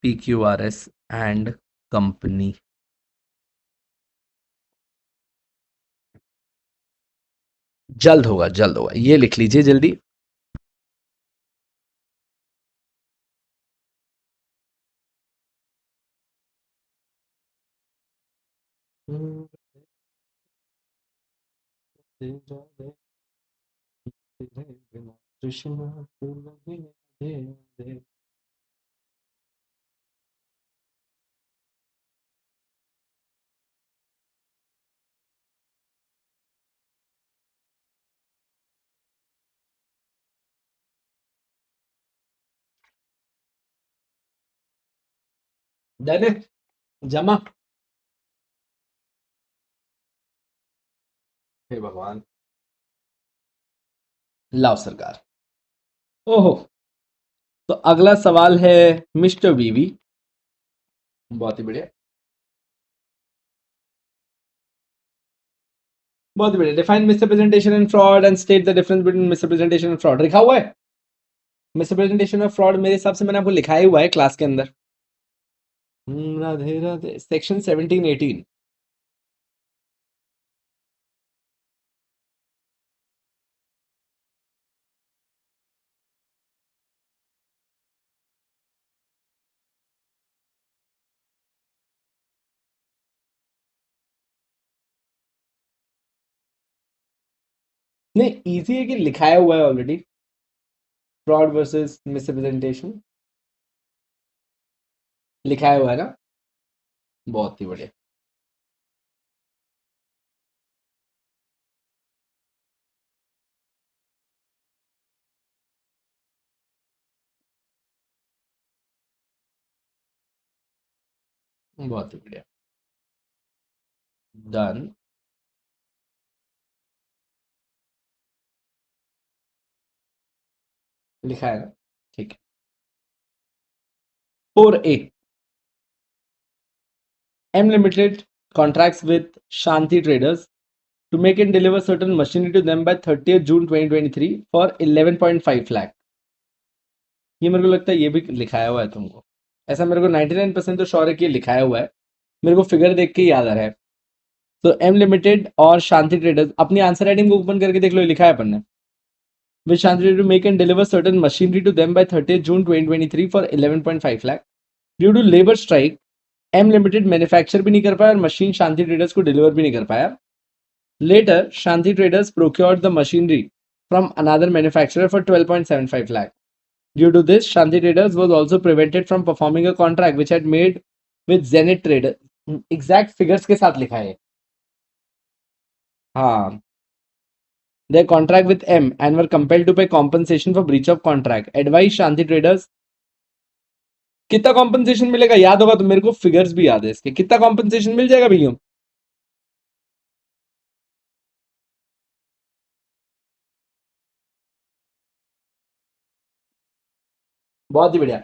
PQRS and company. जल्द होगा, जल्द होगा, ये लिख लीजिए जल्दी। Done, जमा। हे भगवान, लाओ सरकार। ओहो, तो अगला सवाल है मिस्टर बीवी। बहुत ही बढ़िया, बहुत ही बढ़िया। Define misrepresentation and fraud and state the difference between misrepresentation and fraud. लिखा हुआ है मिसरिप्रेजेंटेशन और फ्रॉड, मेरे हिसाब से मैंने आपको लिखाया हुआ है क्लास के अंदर। राधे राधे। सेक्शन 17-18। नहीं, इजी है कि लिखाया हुआ है ऑलरेडी। फ्रॉड वर्सेस मिसरिप्रेजेंटेशन लिखाया हुआ है ना। बहुत ही बढ़िया। बहुत ही बढ़िया। डन। लिखा है ना, ठीक है। 4A, M Limited contracts with Shanti Traders to make and deliver certain machinery to them by 30th June 2023 for 11.5 lakh। ये मेरे को लगता है ये भी लिखाया हुआ है तुमको, ऐसा मेरे को 99% तो श्योर है कि लिखाया हुआ है, मेरे को फिगर देख के याद आ रहा है। तो एम लिमिटेड और शांति ट्रेडर्स, अपनी आंसर राइटिंग को ओपन करके देख लो, लिखा है अपन ने। Which Shanti trader to make and deliver certain machinery to them by 30th June 2023 for 11.5 lakh. Due to labour strike M limited manufacture भी नहीं कर पाया और मशीन शांति ट्रेडर्स को डिलीवर भी नहीं कर पाया। Later Shanti traders procured the machinery from another manufacturer for 12.75 lakh. Due to this, Shanti Traders was also prevented from performing a contract which had made with Zenith Traders. Exact figures के साथ लिखा है। हाँ, their contract with M and were compelled to pay compensation for breach of contract. Advise Shanti Traders। कितना compensation मिलेगा याद होगा तो मेरे को फिगर्स भी याद है इसके, कितना कॉम्पनसेशन मिल जाएगा भैया? बहुत ही बढ़िया।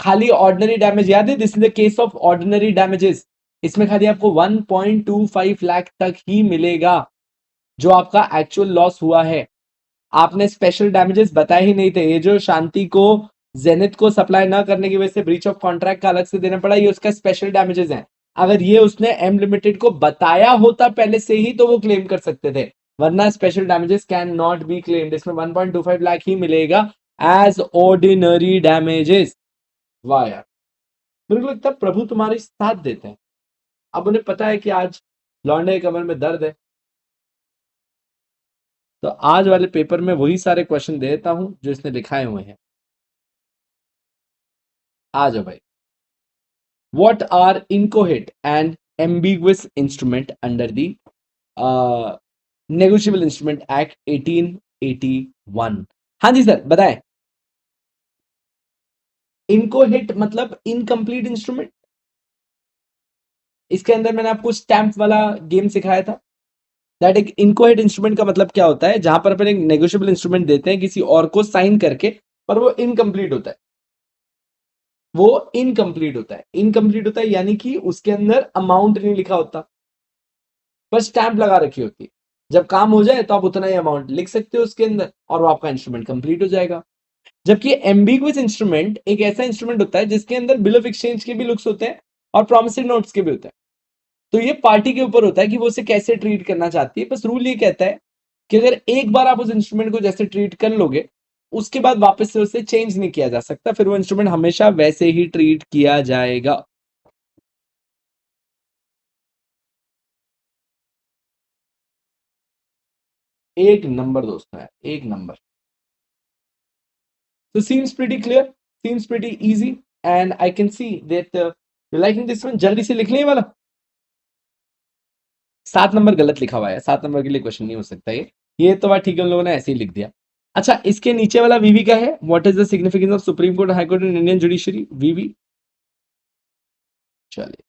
खाली ऑर्डिनरी डैमेज याद है, this is the case of ordinary damages. इसमें खाली आपको 1.25 लाख तक ही मिलेगा जो आपका एक्चुअल लॉस हुआ है। आपने स्पेशल डैमेजेस बताए ही नहीं थे। ये जो शांति को जेनिथ को सप्लाई ना करने की वजह से ब्रीच ऑफ कॉन्ट्रैक्ट का अलग से देना पड़ा, ये उसका स्पेशल डैमेजेस हैं। अगर ये उसने एम लिमिटेड को बताया होता पहले से ही तो वो क्लेम कर सकते थे, वरना special damages can not be claimed. इसमें 1.25 लाख ही मिलेगा एज ऑर्डिनरी डैमेजेस। वाह यार, मेरे को लगता है प्रभु तुम्हारे साथ देते हैं। अब उन्हें पता है कि आज लौंडे कमर में दर्द है, तो आज वाले पेपर में वही सारे क्वेश्चन दे देता हूं जो इसने लिखाए हुए हैं। आ जाओ भाई। What are inchoate and ambiguous instrument under the Negotiable Instrument Act 1881? हाँ जी सर, बताएं। इनकोहेट मतलब इनकम्प्लीट इंस्ट्रूमेंट। इसके अंदर मैंने आपको स्टैंप वाला गेम सिखाया था। दैट एक इनकोहेट इंस्ट्रूमेंट का मतलब क्या होता है, जहां पर अपन एक नेगोशिएबल इंस्ट्रूमेंट देते हैं किसी और को साइन करके, पर वो इनकम्प्लीट होता है। वो इनकम्प्लीट होता है, इनकम्प्लीट होता है यानी कि उसके अंदर अमाउंट नहीं लिखा होता, पर स्टैंप लगा रखी होती है। जब काम हो जाए तो आप उतना ही अमाउंट लिख सकते हो उसके अंदर और वो आपका इंस्ट्रूमेंट कंप्लीट हो जाएगा। जबकि एम्बिगुअस इंस्ट्रूमेंट एक ऐसा इंस्ट्रूमेंट होता है जिसके अंदर बिल ऑफ एक्सचेंज के भी लुक्स होते हैं और प्रॉमिसरी नोट्स के भी होते हैं। तो ये पार्टी के ऊपर होता है कि वो उसे कैसे ट्रीट करना चाहती है। बस रूल ये कहता है कि अगर एक बार आप उस इंस्ट्रूमेंट को जैसे ट्रीट कर लोगे, उसके बाद वापस से उसे चेंज नहीं किया जा सकता, फिर वो इंस्ट्रूमेंट हमेशा वैसे ही ट्रीट किया जाएगा। एक नंबर दोस्तों है, एक number. So seems pretty clear, seems pretty easy, and I can see that you're liking this one. जल्दी से लिख लें ये वाला। 7 नंबर गलत लिखा हुआ है, 7 नंबर के लिए क्वेश्चन नहीं हो सकता ये तो बात ठीक है, उन लोगों ने ऐसे ही लिख दिया। अच्छा, इसके नीचे वाला वीवी क्या है? What is the significance of supreme court, high court in Indian judiciary? वीवी। चलिए,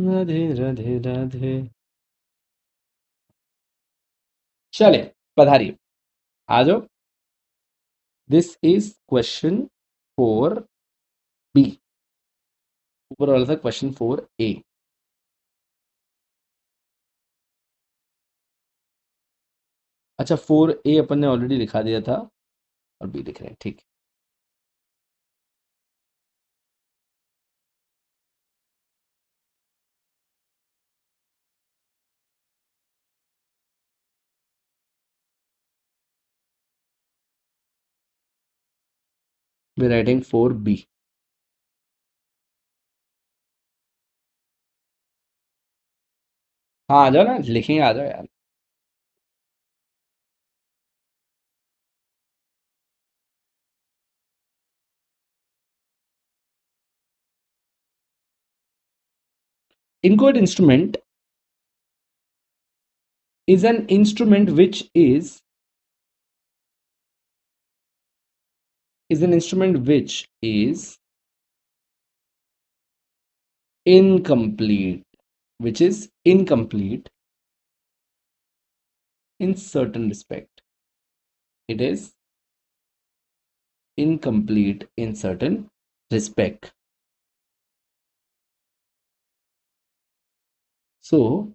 राधे राधे राधे। चले, पधारिए, आ जाओ। दिस इज क्वेश्चन 4B, ऊपर वाला था क्वेश्चन 4A। अच्छा, 4A अपन ने ऑलरेडी लिखा दिया था और B लिख रहे हैं, ठीक। We writing 4B। हाँ, आ जाओ ना, लिखेंगे, आ जाओ यार। Inchoate instrument is an instrument which is an instrument which is incomplete, which is incomplete in certain respect. It is incomplete in certain respect. So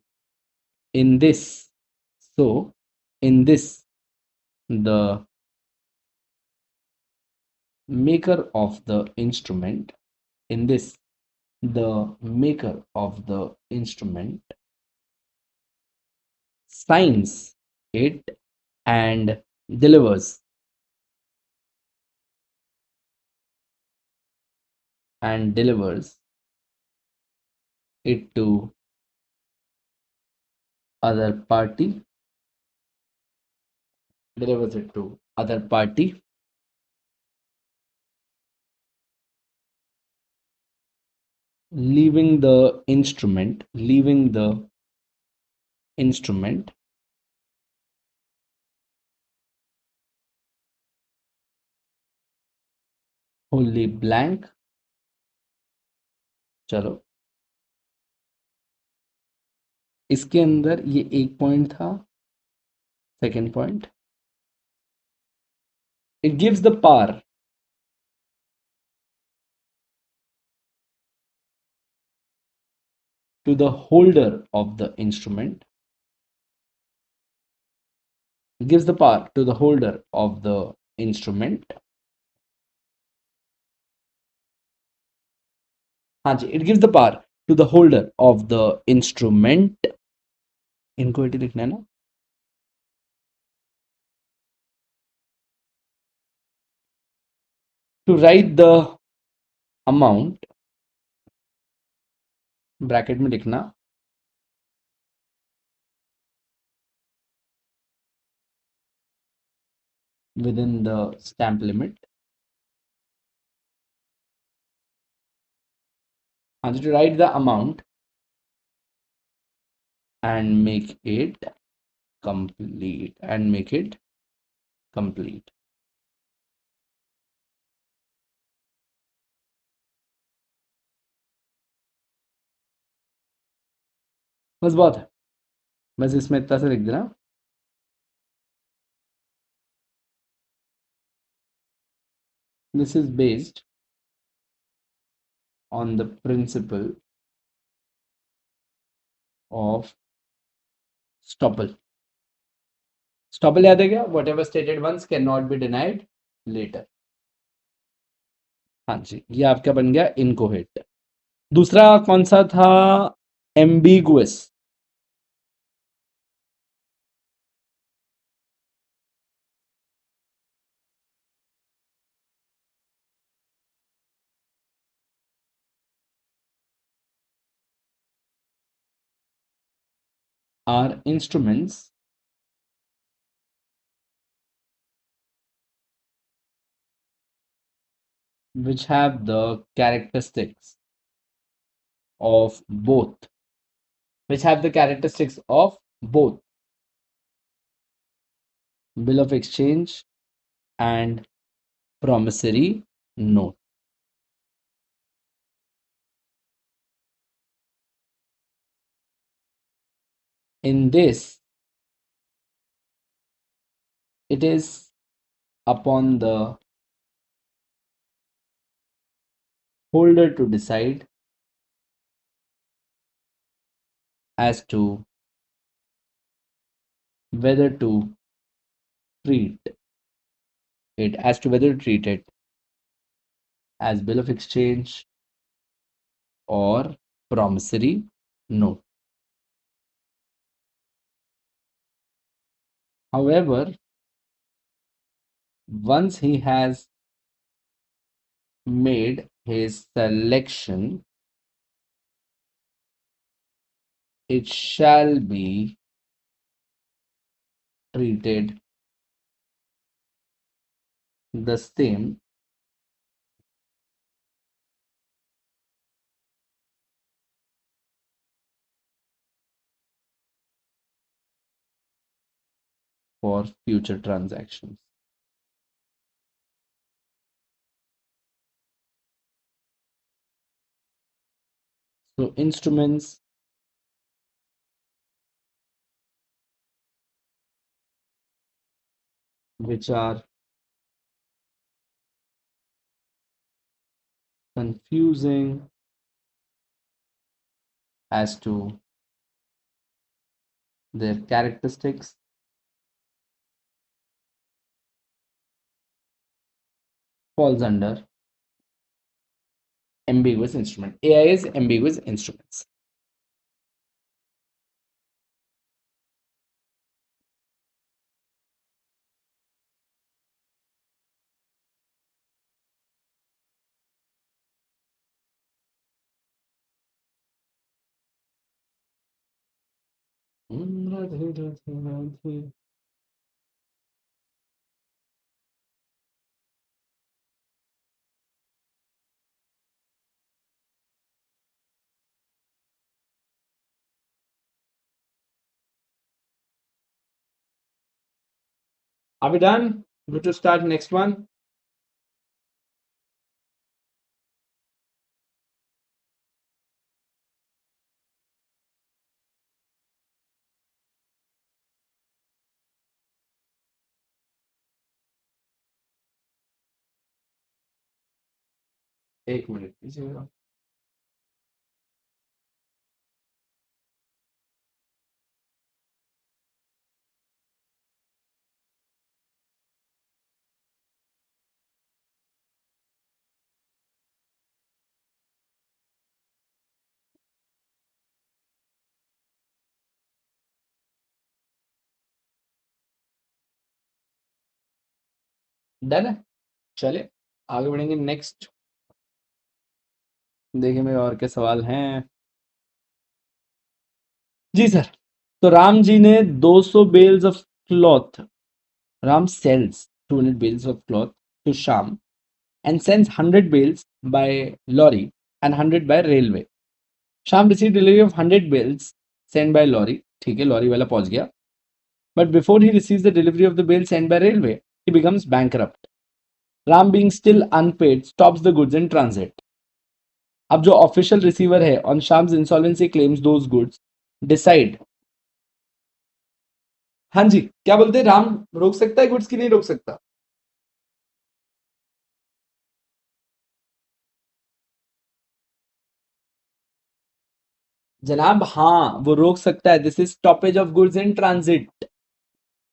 in this, so in this, the maker of the instrument, in this, the maker of the instrument signs it and delivers it to other party, delivers it to other party, leaving the instrument wholly blank। चलो, इसके अंदर ये एक point था। Second point, it gives the power to the holder of the instrument, it gives the power to the holder of the instrument। हाँ जी, it gives the power to the holder of the instrument। इनको eighty लिखना है ना। To write the amount, bracket में लिखना, within the stamp limit। हाँ जी, to write the amount and make it complete। बस बहुत है, बस इसमें इतना से लिख देना। This is based on the principle of stopple। Stopple याद है क्या? Whatever stated once can not be denied later. हाँ जी, ये आपका बन गया इनकोहेट। दूसरा कौन सा था? Ambiguous. Or instruments which have the characteristics of both, which have the characteristics of both bill of exchange and promissory note. In this, it is upon the holder to decide as to whether to treat it as bill of exchange or promissory note. However, once he has made his selection, it shall be treated the same for future transactions. So instruments which are confusing as to their characteristics falls under ambiguous instrument. AI is ambiguous instruments. Radhe Radhe Radhe. Are we done? Good to start next one. एक minute दीजिएगा। Done है, चले आगे बढ़ेंगे। Next देखिए मेरे और क्या सवाल हैं। जी सर, तो राम जी ने 200 bales of cloth, Ram sells 200 bales of cloth to Sham and sends 100 bales by lorry and 100 by railway. Sham received delivery of 100 bales sent by lorry. ठीक है, लॉरी वाला पहुंच गया. But before he receives the delivery of the bales sent by railway, he becomes bankrupt. Ram, being still unpaid, stops the goods in transit. अब जो official receiver है on Sham's insolvency claims those goods decide. हाँ जी, क्या बोलते हैं? राम रोक सकता है गुड्स की नहीं रोक सकता? जनाब हाँ, वो रोक सकता है। This is stoppage of goods in transit.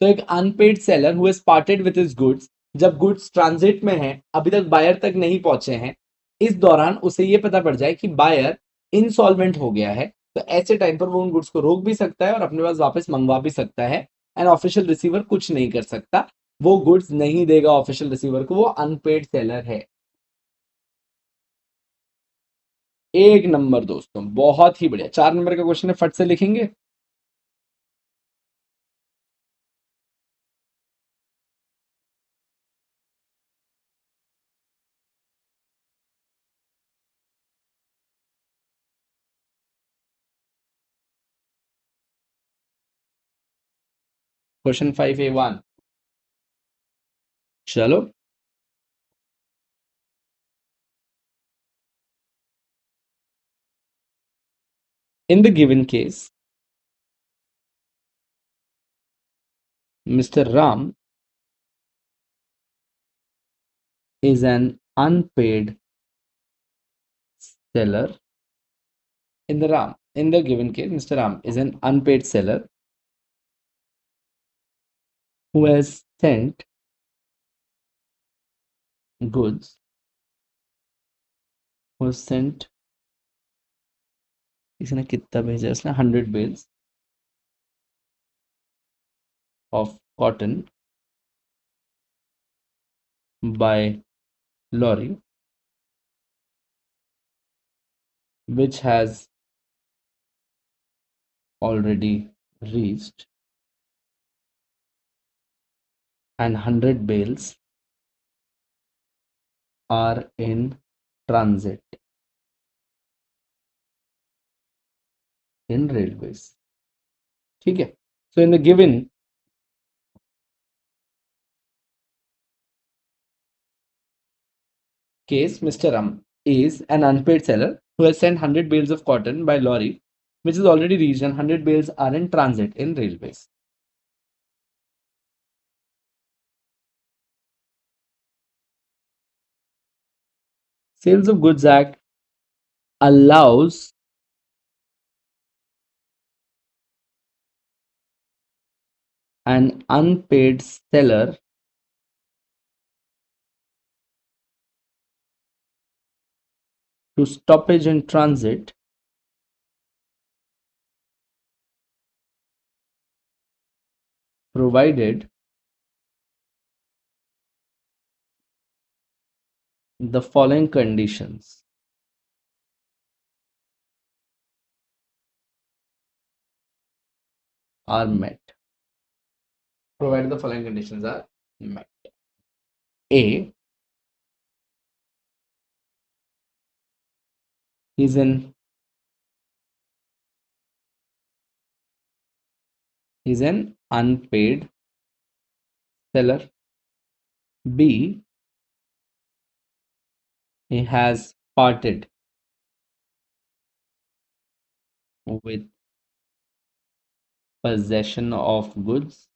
तो एक unpaid seller who has parted with his goods, जब गुड्स ट्रांजिट में है, अभी तक बायर तक नहीं पहुंचे हैं, इस दौरान उसे ये पता पड़ जाए कि बायर इंसॉल्वेंट हो गया है, तो ऐसे टाइम पर वो उन गुड्स को रोक भी सकता है और अपने पास वापस मंगवा भी सकता है। एंड ऑफिशियल रिसीवर कुछ नहीं कर सकता, वो गुड्स नहीं देगा ऑफिशियल रिसीवर को, वो अनपेड सेलर है। एक नंबर दोस्तों, बहुत ही बढ़िया। 4 नंबर का क्वेश्चन है, फट से लिखेंगे। क्वेश्चन 5A1, चलो। In the given case, Mr. Ram is an unpaid seller. In the given case, Mr. Ram is an unpaid seller who has sent goods, who has sent, इसने कितना भेजा, इसने 100 bales of cotton by lorry, which has already reached, and 100 bales are in transit in railways. ठीक है, so in the given case, Mr. Ram is an unpaid seller who has sent 100 bales of cotton by lorry, which is already reached, and 100 bales are in transit in railways. Sales of Goods Act allows an unpaid seller to stoppage in transit provided the following conditions are met. Provided the following conditions are met. A, he's an unpaid seller. B, he has parted with possession of goods.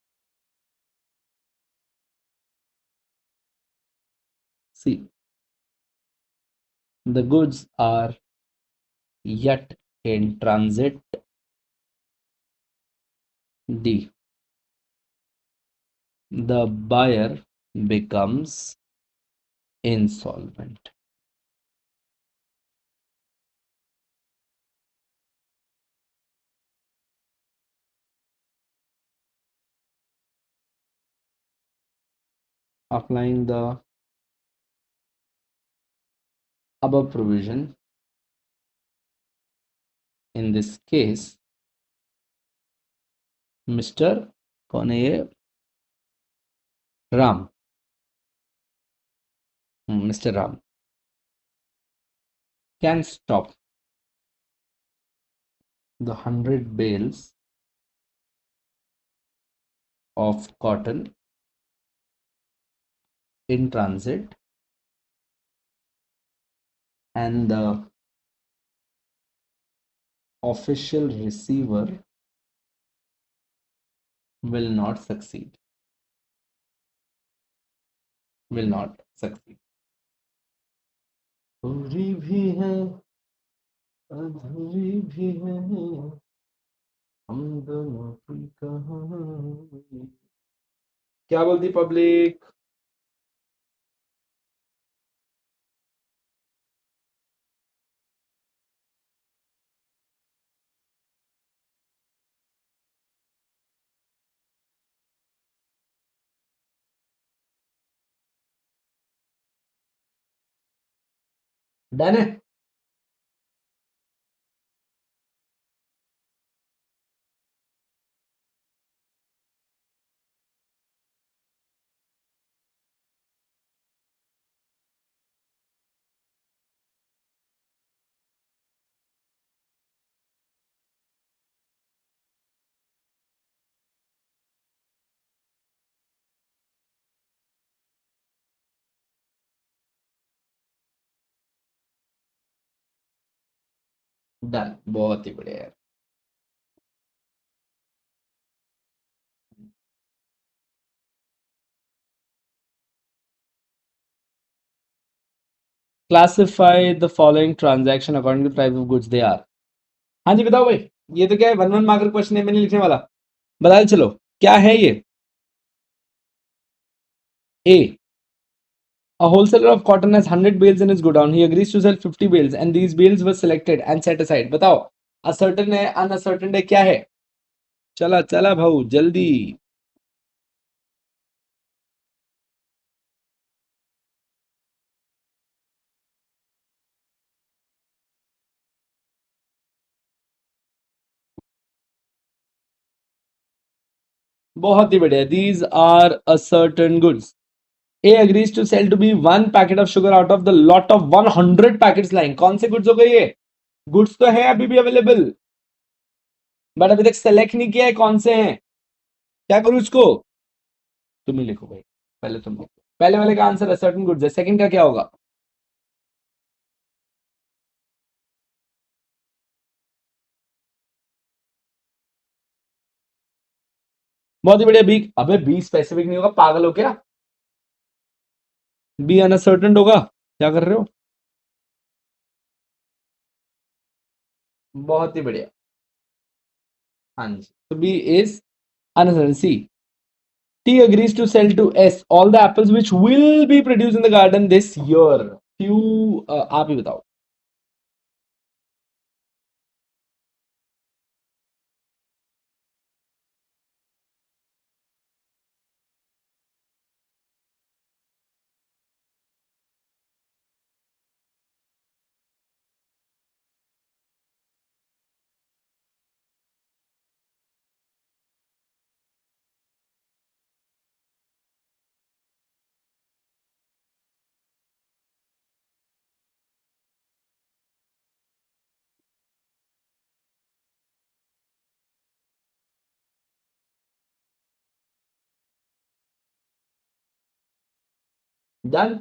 C, the goods are yet in transit. D, the buyer becomes insolvent. Applying the above provision, in this case, Mr. कौन है ये? Ram. Mr. Ram can stop the 100 bales of cotton in transit, and the official receiver will not succeed. Will not succeed. पूरी भी है, अधूरी भी है, हम दोनों की कहानी। क्या बोलती पब्लिक? डन है। डन, बहुत ही बढ़िया यार। Classify the following transaction according to price of goods they are. हाँ जी बताओ भाई। ये तो क्या है, 1 1 मार्कर क्वेश्चन है, मैंने लिखने वाला। बता दे चलो क्या है ये। ए, a wholesaler of cotton has 100 bales in his godown. He agrees to sell 50 bales and these bales were selected and set aside. बताओ असर्टेन है, अनअसर्टेन है, क्या है? चला चला भाऊ जल्दी। बहुत ही बढ़िया। These are certain goods. A agrees to sell to be 1 packet of sugar out of the lot of 100 packets lying. कौन से गुड्स हो गए ये? गुड्स तो है अभी भी अवेलेबल, बट अभी तक सेलेक्ट नहीं किया है कौन से हैं। क्या करूं इसको? तुम ही लिखो भाई, पहले तुम लिखो। पहले वाले का आंसर सर्टेन गुड्स है, सेकंड का क्या होगा? बहुत ही बढ़िया। बी, अबे बी स्पेसिफिक नहीं होगा, पागल हो क्या? बी अनसर्टेन होगा, क्या कर रहे हो? बहुत ही बढ़िया। हाँ जी, तो B is uncertain. C, T agrees to sell to S all the apples which will be produced in the garden this year. Few, आप ही बताओ। डन।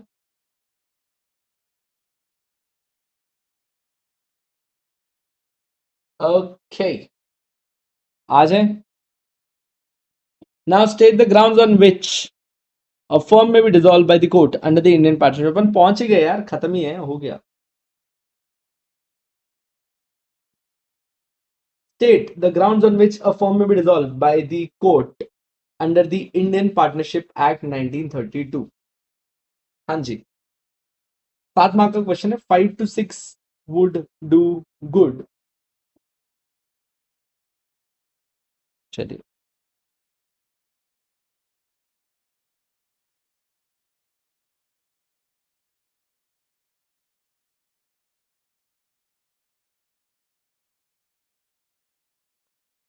ओके, आ जाए। Now state the grounds on which a firm may be dissolved by the court under the Indian partnership. अपन पहुंच ही गए यार, खत्म ही है, हो गया। State the grounds on which a firm may be dissolved by the court under the Indian Partnership Act 1932। हाँ जी, 7 मार्क का क्वेश्चन है। 5 to 6 would do good। चलिए,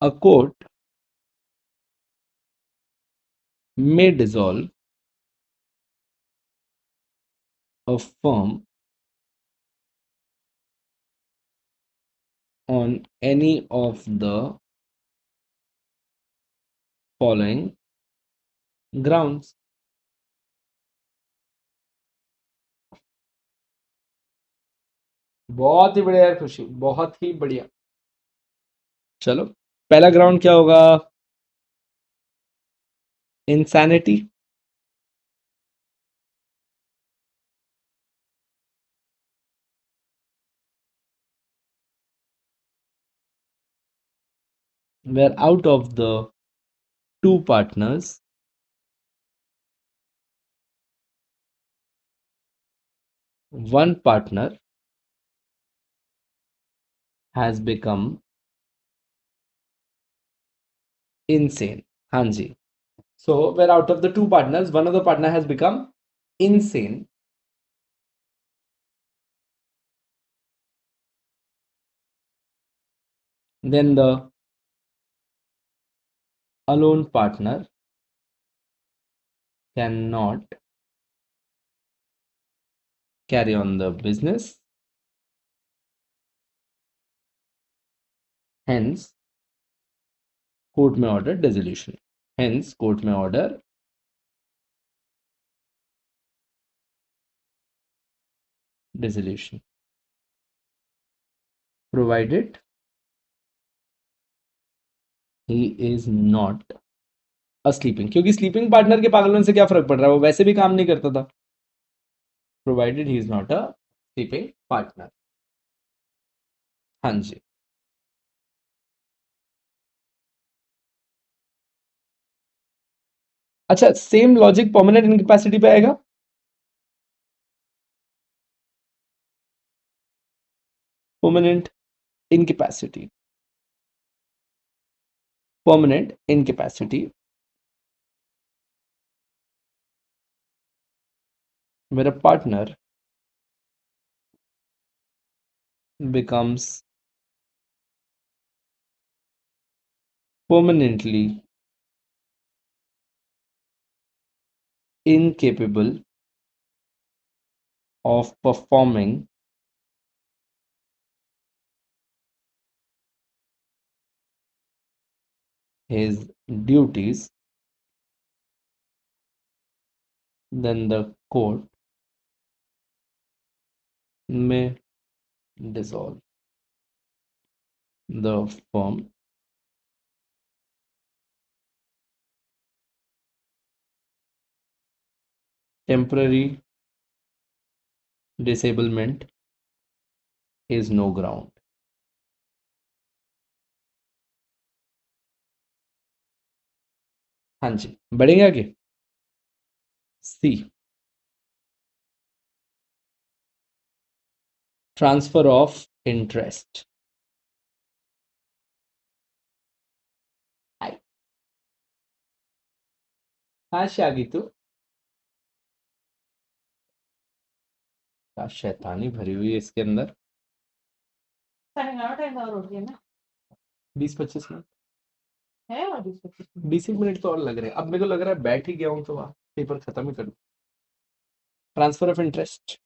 a court may dissolve a firm on any of the following grounds। बहुत ही बढ़िया यार खुशी, बहुत ही बढ़िया। चलो, पहला ग्राउंड क्या होगा? Insanity. where out of the two partners one partner has become insane. हाँ जी. So where out of the two partners, one of the partner has become insane. Then the alone partner cannot carry on the business. Hence, court may order dissolution. Hence, court may order dissolution, provided he is not a sleeping. क्योंकि sleeping partner के पागलों से क्या फर्क पड़ रहा है, वो वैसे भी काम नहीं करता था. Provided he is not a sleeping partner. हाँ जी. अच्छा, सेम लॉजिक परमानेंट इनकैपेसिटी पे आएगा. Permanent incapacity. Permanent incapacity. मेरा partner becomes permanently incapable of performing his duties, then the court may dissolve the firm temporary disablement is no ground. हाँ जी, बढ़ेंगे आगे. सी, transfer of interest. हाँ शागी, तो क्या शैतानी भरी हुई है इसके अंदर. 20-25 मिनट है, और 20-25 मिनट तो और लग रहे हैं. अब मेरे को लग रहा है बैठ ही गया हूँ तो वहाँ पेपर खत्म ही करूँ. ट्रांसफर ऑफ इंटरेस्ट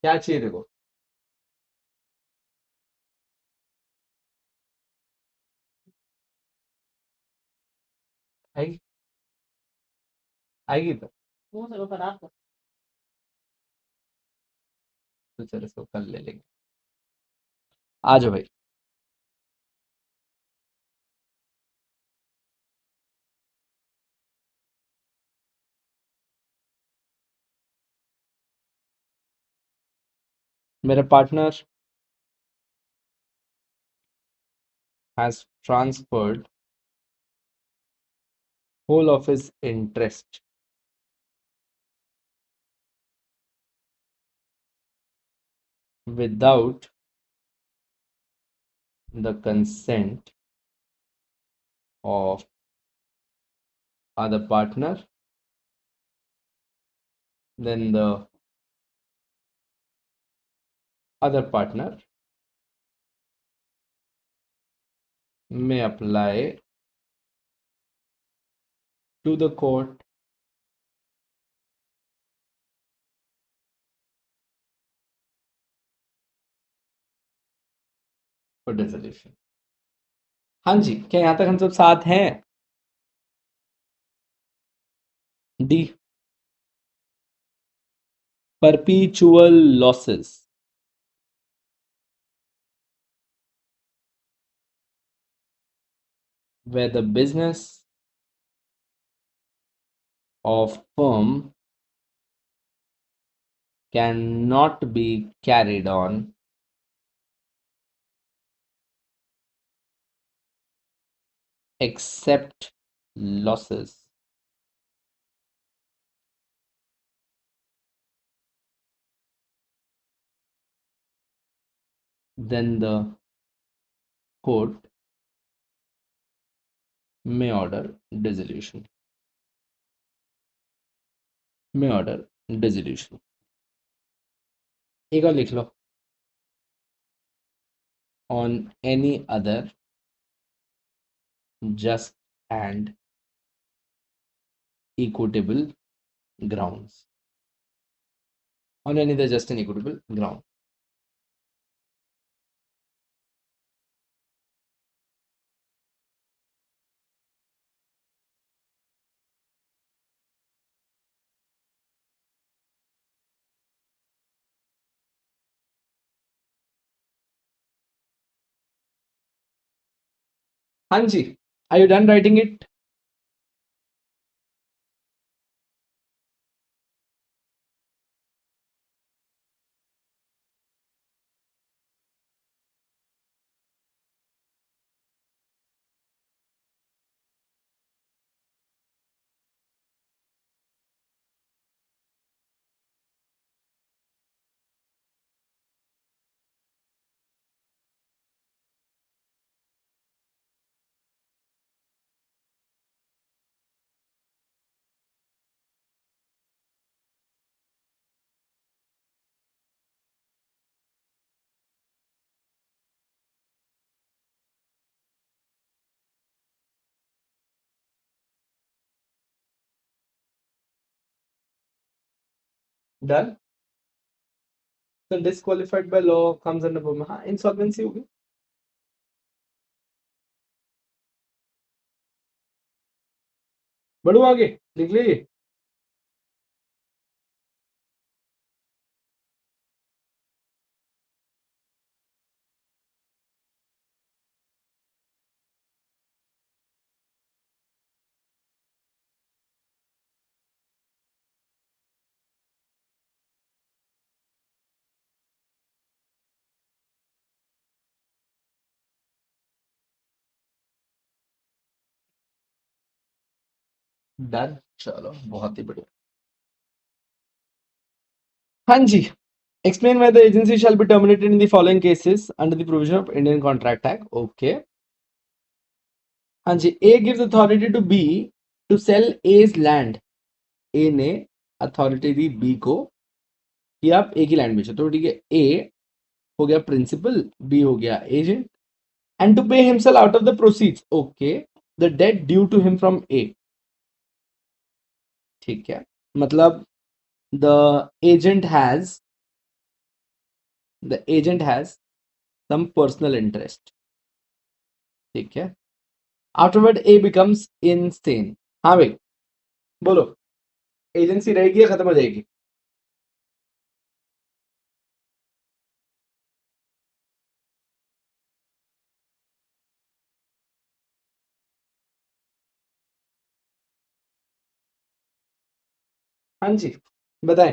क्या चाहिए देखो. आएगी, आएगी तो चलो इसको कल ले लेंगे. आ जाओ भाई. मेरा partner has transferred whole of his interest without the consent of other partner, then the other partner may apply to the court for dissolution. हाँ जी, क्या यहाँ तक हम सब साथ हैं. D, perpetual losses. Where the business of firm cannot be carried on except losses then the court may order dissolution. May order dissolution. एक और लिख लो, on any other just and equitable grounds. On any other just and equitable ground. हाँ जी, are you done writing it? Done. So disqualified by law comes under हाँ insolvency होगी. बढ़ो आगे, लिख लीजिए. डन. चलो बहुत ही बढ़िया. हाँ जी. Explain why the agency shall be terminated in the following cases under the provision of Indian Contract Act. Okay. हाँ जी. A gives authority to B to sell A's land. A ने अथॉरिटी दी B को कि आप A की land बेचो. तो ठीक है, A हो गया प्रिंसिपल, B हो गया agent, and to pay himself out of the proceeds. Okay. The debt due to him from A. ठीक है, मतलब the agent has some personal interest. ठीक है. आफ्टरवर्ड ए बिकम्स इनसेन. हाँ भाई बोलो, एजेंसी रहेगी या खत्म हो जाएगी? हाँ जी बताएं.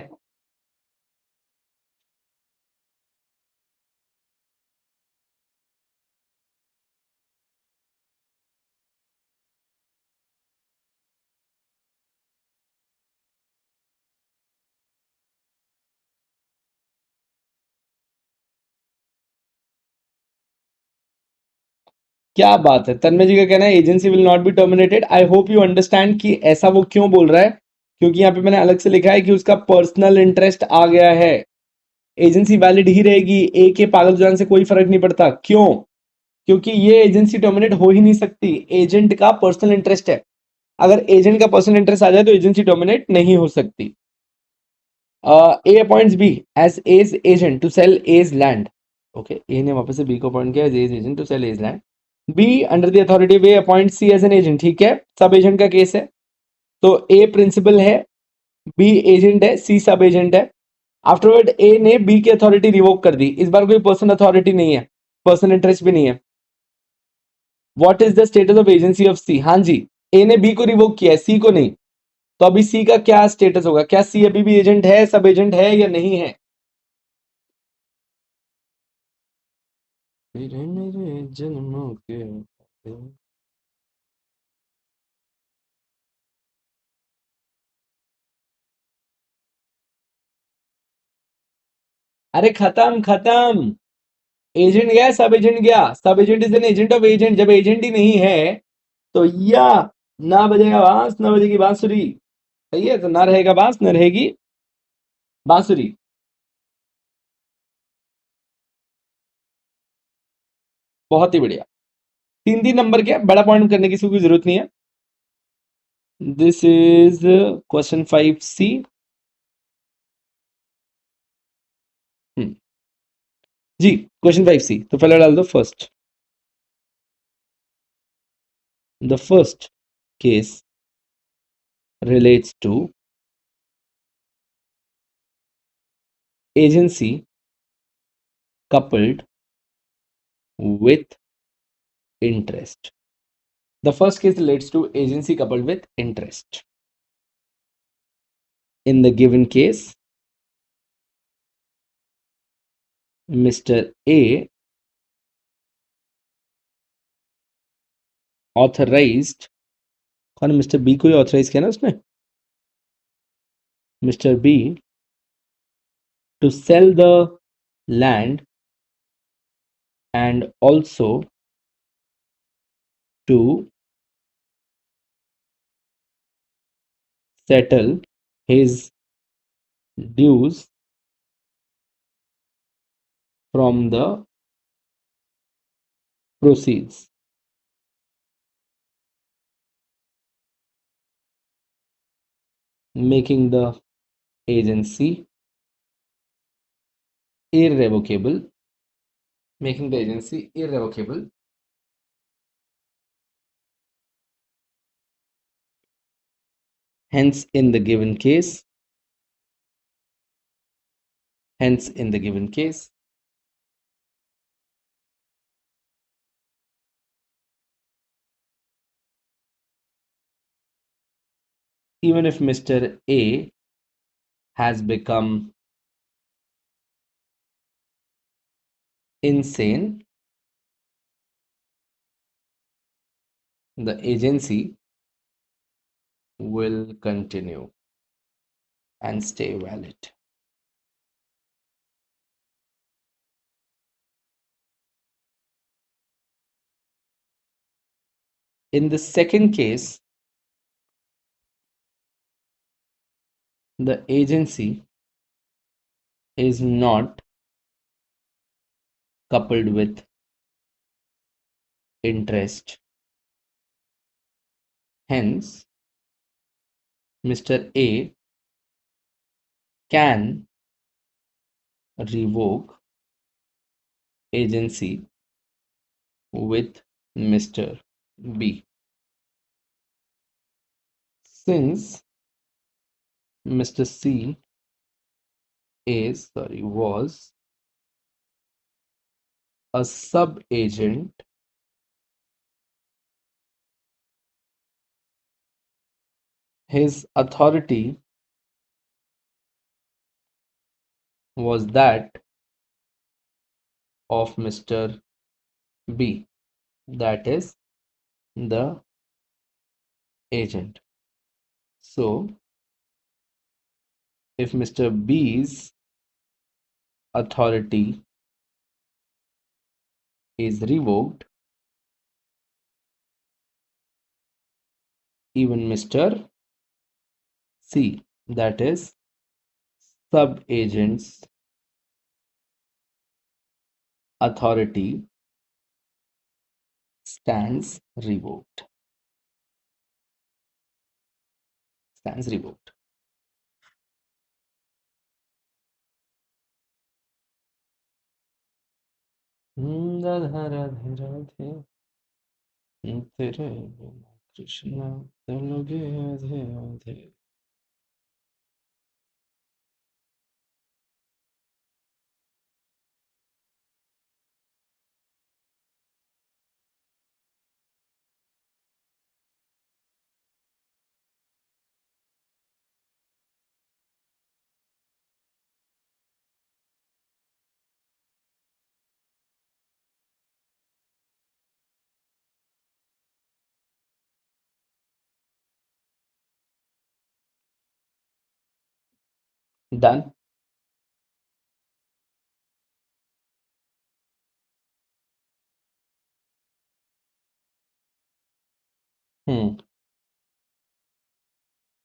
क्या बात है. तन्मय जी का कहना है agency will not be terminated. I hope you understand कि ऐसा वो क्यों बोल रहा है, क्योंकि यहाँ पे मैंने अलग से लिखा है कि उसका पर्सनल इंटरेस्ट आ गया है. एजेंसी वैलिड ही रहेगी, ए के पागल जान से कोई फर्क नहीं पड़ता. क्यों? क्योंकि ये एजेंसी टर्मिनेट हो ही नहीं सकती. एजेंट का पर्सनल इंटरेस्ट है. अगर एजेंट का पर्सनल इंटरेस्ट आ जाए तो एजेंसी टर्मिनेट नहीं हो सकती. A appoints B as A's agent to sell A's land. Okay, A ने वापस से B को अपॉइंट किया as A's agent to sell A's land. B under the authority of A appoints C as an agent. ठीक है, सब agent का case है. तो A प्रिंसिपल है, B एजेंट है, C सब एजेंट है. आफ्टरवर्ड A ने B की अथॉरिटी रिवोक कर दी. इस बार कोई पर्सनल अथॉरिटी नहीं है, पर्सनल इंटरेस्ट भी नहीं है. What is the status of agency of C? हाँ जी, A ने B को रिवोक किया है, C को नहीं. तो अभी सी का क्या स्टेटस होगा? क्या सी अभी भी एजेंट है, सब एजेंट है या नहीं है? मेरे जन्मों के अरे खत्म खत्म. एजेंट गया, सब एजेंट गया, सब agent is an agent of agent. जब एजेंट ही नहीं है तो या ना बजेगा बांस ना बजेगी बांसुरी, सही है, तो ना रहेगा बांस ना रहेगी बांसुरी। बहुत ही बढ़िया। 3 3 नंबर के, बड़ा पॉइंट करने की कोई जरूरत नहीं है। This is question 5C। जी, क्वेश्चन 5C, तो पहले डाल दो first. The first case relates to agency coupled with interest. The first case relates to agency coupled with interest. In the given case, Mr. A authorized, कौन mister B को ही authorize किया ना उसने, mister B to sell the land and also to settle his dues from the proceeds, making the agency irrevocable, making the agency irrevocable. Hence, in the given case, hence in the given case, even if Mr. A has become insane, the agency will continue and stay valid. In the second case, the agency is not coupled with interest. Hence, Mr. A can revoke agency with Mr. B. Since Mr. C was a sub-agent, his authority was that of Mr. B, that is the agent. So, if Mr. B's authority is revoked, even Mr. C, that is sub-agent's authority stands revoked. Stands revoked. Radhe Radhe Radhe तेरे बिना कृष्णा लगे आधे आधे। Done.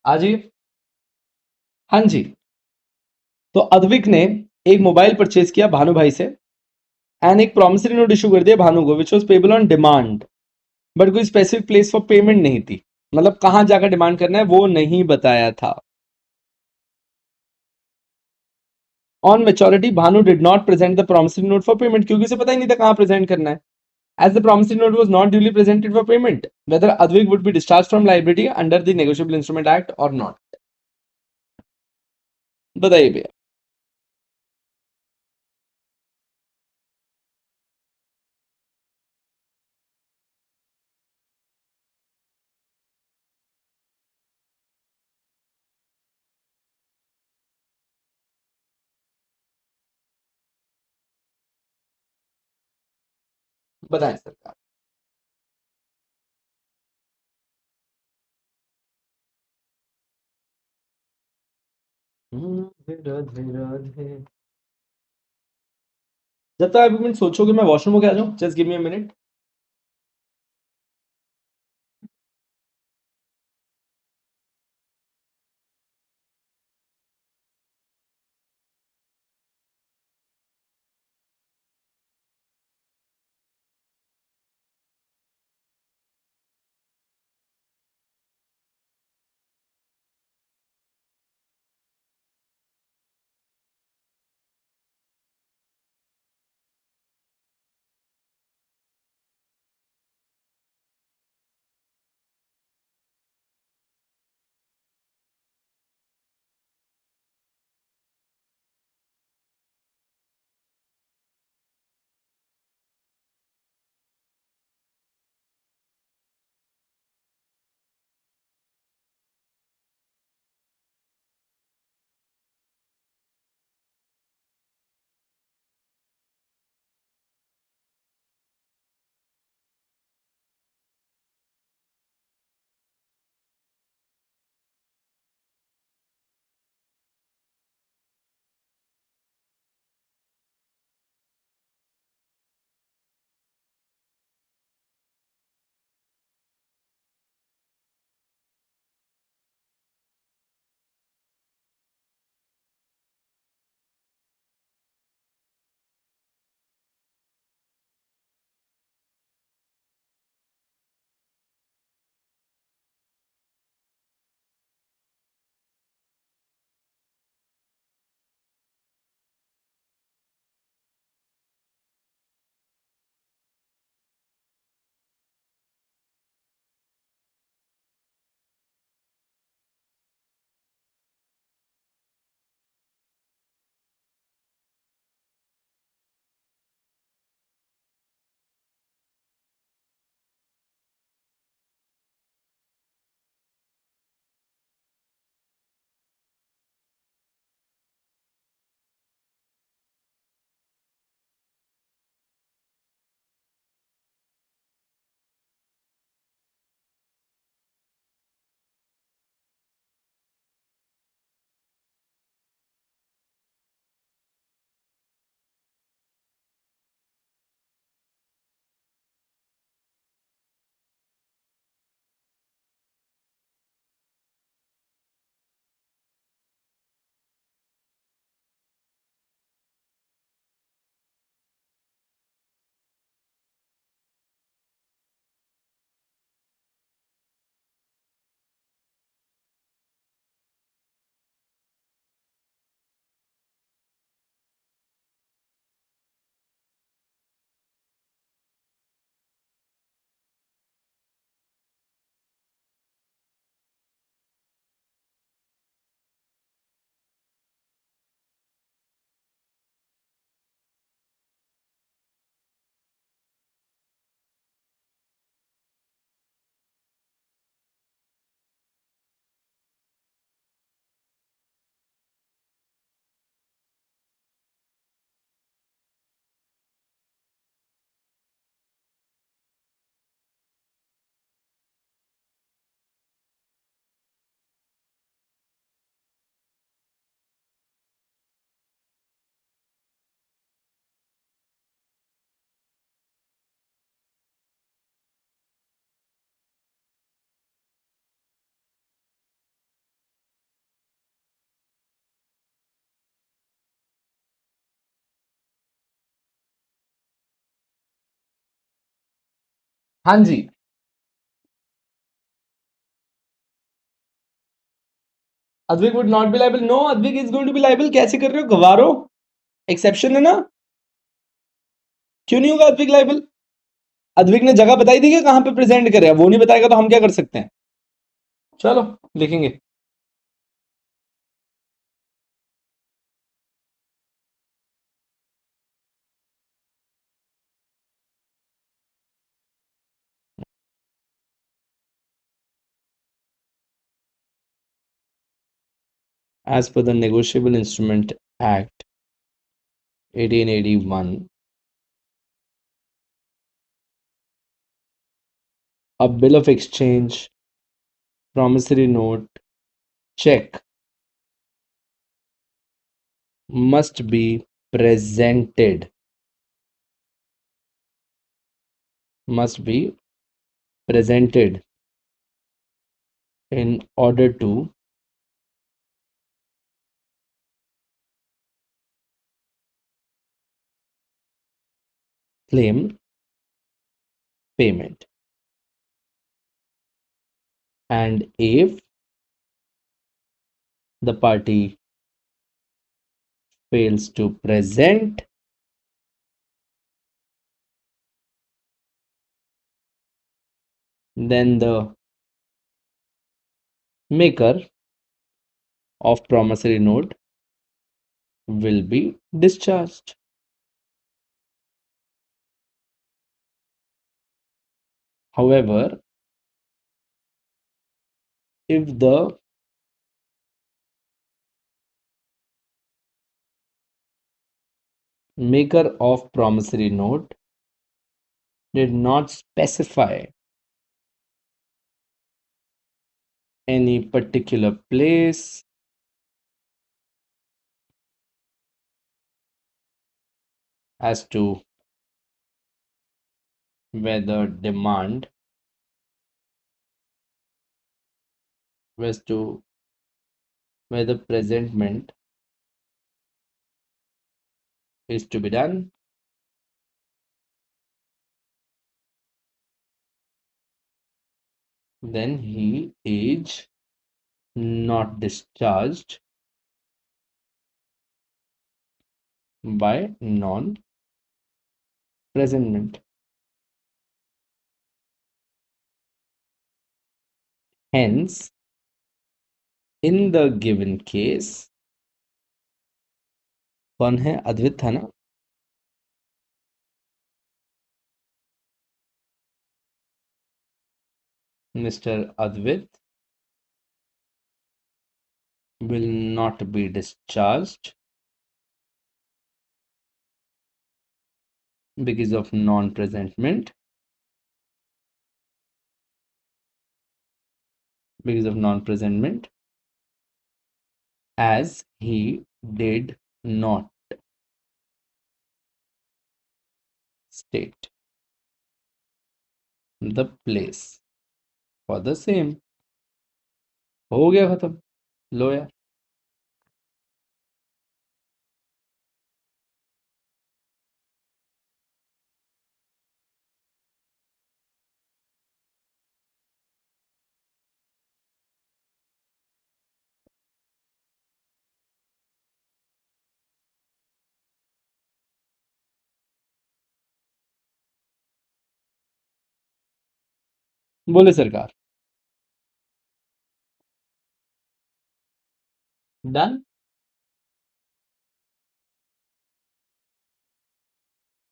हाँ जी। हाँ जी। तो अद्विक ने एक मोबाइल परचेज किया भानु भाई से एंड एक प्रॉमिसरी नोट इशू कर दिया भानु को which was payable on demand, but कोई स्पेसिफिक प्लेस फॉर पेमेंट नहीं थी, मतलब कहां जाकर डिमांड करना है वो नहीं बताया था। On maturity Bhanu did not present the promissory note for payment, क्योंकि उसे पता ही नहीं था कहां प्रेजेंट करना है। As the promissory note was not duly presented for payment, whether Advik would be discharged from liability under the Negotiable Instrument Act or not? बताइए भैया। बताएं सरकार। राधे राधे। जब तक आप एक मिनट सोचोगे मैं वॉशरूम होके आ जाऊं, just give me a minute. हाँ जी, Advik would not be liable. No, Advik is going to be liable. कैसे कर रहे हो गवारो? एक्सेप्शन है ना, क्यों नहीं होगा अद्विक लाइबल? अद्विक ने जगह बताई थी कि कहां पे प्रेजेंट करे, वो नहीं बताएगा तो हम क्या कर सकते हैं? चलो लिखेंगे। As per the Negotiable Instrument Act 1881, a bill of exchange, promissory note, check must be presented, must be presented in order to claim payment. And if the party fails to present, then the maker of promissory note will be discharged. However, if the maker of promissory note did not specify any particular place as to whether demand was to whether presentment is to be done, then he is not discharged by non-presentment. Hence, in the given case, कौन है? अद्वित था ना? Mr. Advait will not be discharged because of non-presentment, as he did not state the place for the same. हो गया खत्म। लो यार, बोले सरकार। Done.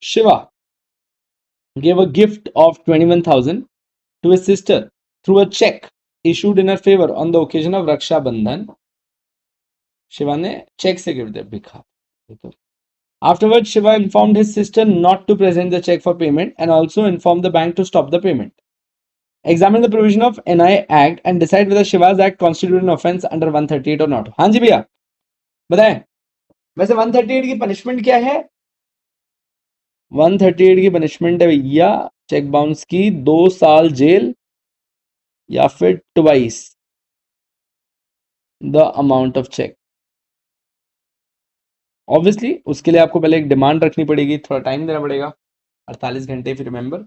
Shiva gave a gift of 21,000 to his sister through a check issued in her favor on the occasion of Raksha Bandhan. Shiva ने check से gift दिया, भिखा। Afterwards, Shiva informed his sister not to present the check for payment and also informed the bank to stop the payment. Examine the provision of NI Act and decide whether Shiva's act constituted an offense under 138 or not. हाँ जी भैया, बताएं। वैसे 138 की punishment क्या है? 138 की punishment है भैया चेक बाउंस की 2 साल जेल या फिर twice the amount of cheque. Obviously उसके लिए आपको पहले एक डिमांड रखनी पड़ेगी, थोड़ा टाइम देना पड़ेगा, 48 घंटे, फिर रिमेंबर।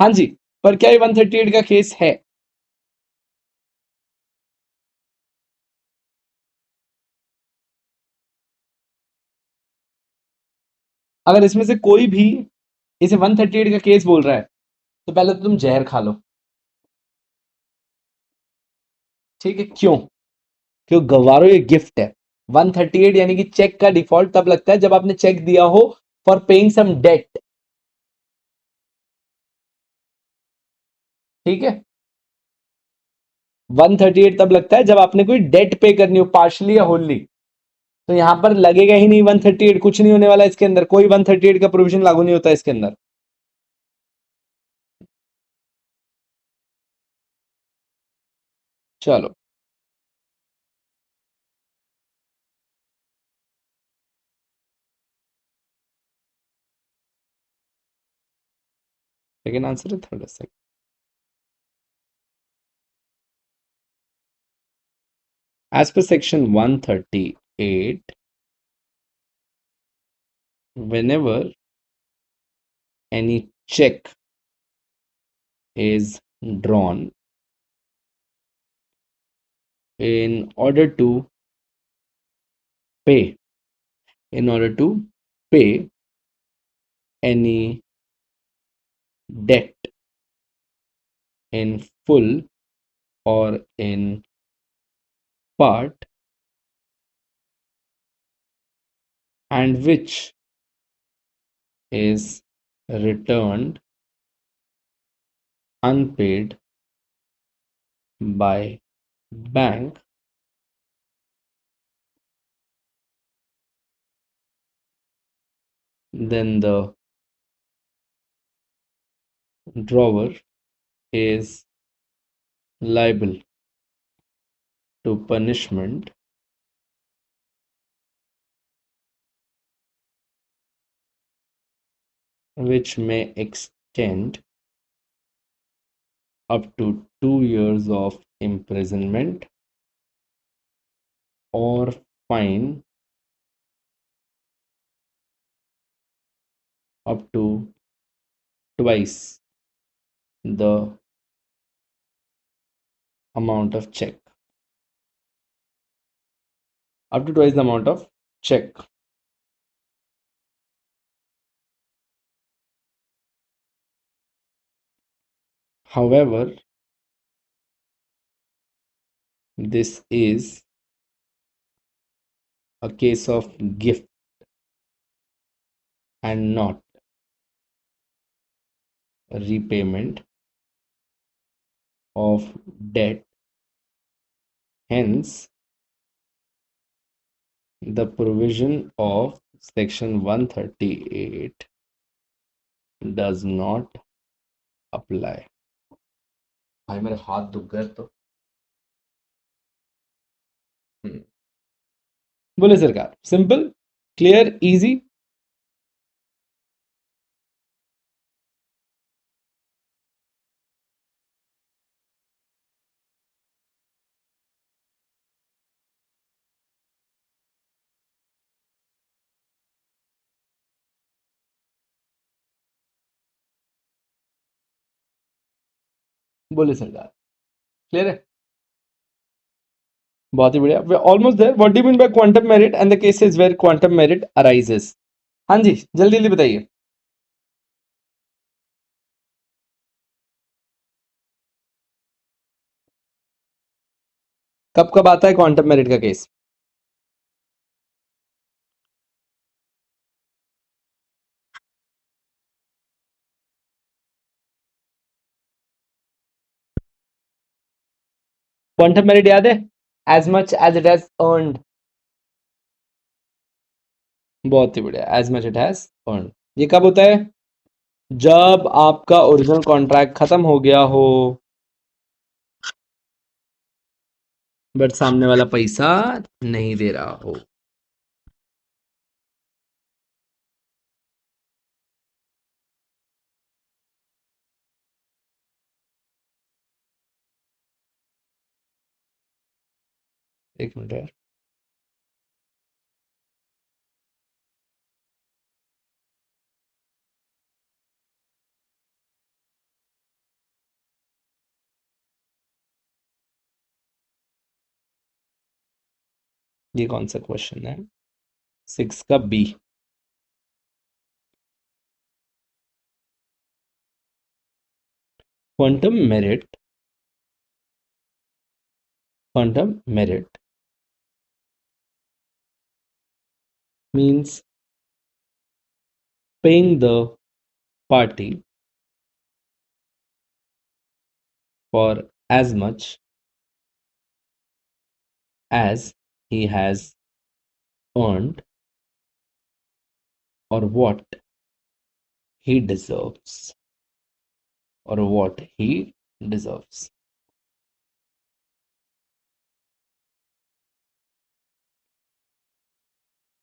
हाँ जी, पर क्या ये 138 का केस है? अगर इसमें से कोई भी इसे 138 का केस बोल रहा है तो पहले तो तुम जहर खा लो, ठीक है? क्यों? क्यों गवारो, ये गिफ्ट है। 138 यानी कि चेक का डिफॉल्ट तब लगता है जब आपने चेक दिया हो फॉर पेइंग सम डेट, ठीक है? 138 तब लगता है जब आपने कोई डेट पे करनी हो, पार्शली या होली। तो यहां पर लगेगा ही नहीं 138, कुछ नहीं होने वाला इसके अंदर, कोई 138 का प्रोविजन लागू नहीं होता इसके अंदर। चलो, सेकंड आंसर है, थर्ड है? As per section 138, whenever any check is drawn in order to pay, in order to pay any debt in full or in part, and which is returned unpaid by bank, then the drawer is liable to punishment which may extend up to 2 years of imprisonment or fine up to twice the amount of check. Up to twice the amount of check. However, this is a case of gift and not repayment of debt. Hence, the provision of section 138 does not apply. भाई मेरे हाथ दुख गए तो। बोले सरकार, simple, clear, easy. बोले सरकार, क्लियर है? बहुत ही बढ़िया, we're almost there. What do you mean by quantum merit and the cases where quantum merit arises? हाँ जी, जल्दी जल्दी बताइए। कब कब आता है क्वांटम मेरिट का केस? क्वांटम मेरिट याद है? As much as it has earned. बहुत ही बढ़िया, as much it has earned. ये कब होता है? जब आपका ओरिजिनल कॉन्ट्रैक्ट खत्म हो गया हो बट सामने वाला पैसा नहीं दे रहा हो। एक मिनट यार, ये कौन सा क्वेश्चन है? 6 का B. Quantum meruit means paying the party for as much as he has earned or what he deserves or what he deserves.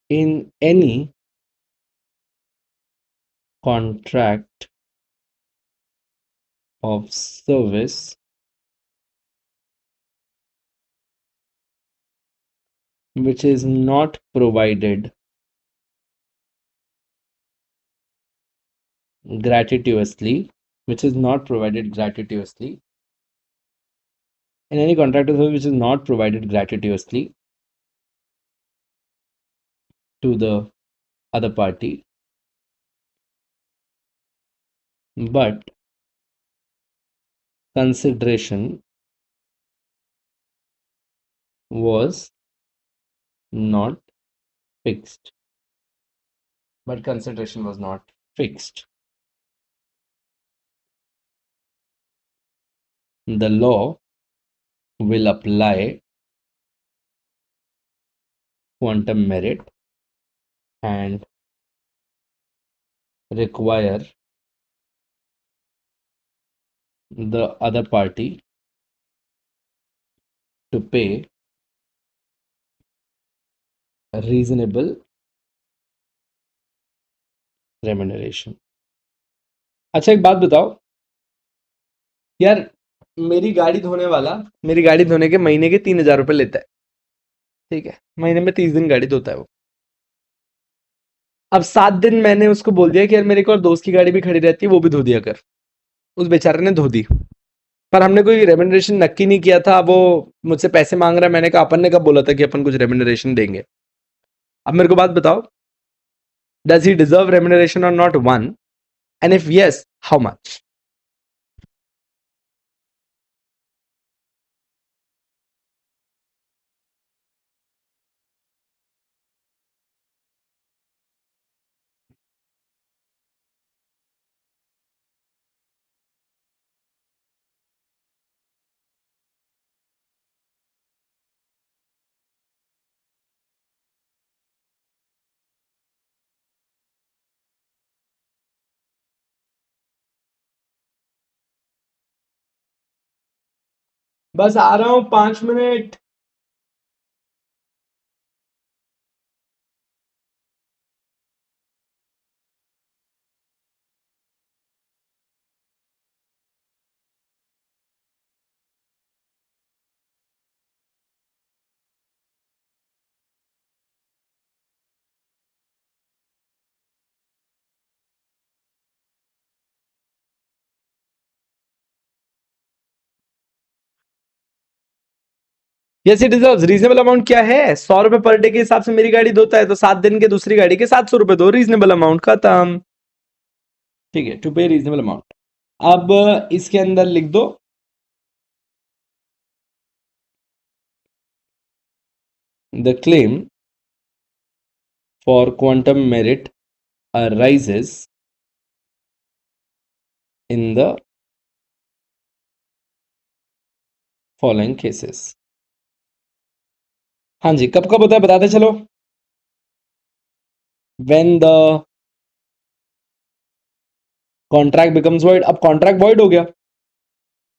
In any contract of service which is not provided gratuitously, in any contract of service which is not provided gratuitously to the other party, but consideration was not fixed. But consideration was not fixed. The law will apply quantum merit and require the other party to pay a reasonable remuneration. अच्छा एक बात बताओ यार, मेरी गाड़ी धोने वाला मेरी गाड़ी धोने के महीने के 3,000 रुपये लेता है, ठीक है, महीने में 30 दिन गाड़ी धोता है वो। अब 7 दिन मैंने उसको बोल दिया कि यार मेरे एक और दोस्त की गाड़ी भी खड़ी रहती है, वो भी धो दिया कर। उस बेचारे ने धो दी, पर हमने कोई रेम्यूनरेशन नक्की नहीं किया था। वो मुझसे पैसे मांग रहा है, मैंने कहा अपन ने कब बोला था कि अपन कुछ रेम्यूनरेशन देंगे। अब मेरे को बात बताओ, डज ही डिजर्व रेम्यूनरेशन और not? One, and if yes, how much? बस आ रहा हूं, 5 minute. Yes, it deserves. Reasonable amount क्या है? 100 रुपए पर डे के हिसाब से मेरी गाड़ी धोता है, तो 7 दिन के दूसरी गाड़ी के 700 रुपए दो, रीजनेबल अमाउंट, खत्म। ठीक है, टू पे रीजनेबल अमाउंट। अब इसके अंदर लिख दो the claim for quantum merit arises in the following cases। हाँ जी, कब कब होता है बताते चलो। when the contract becomes void। अब कॉन्ट्रैक्ट void हो गया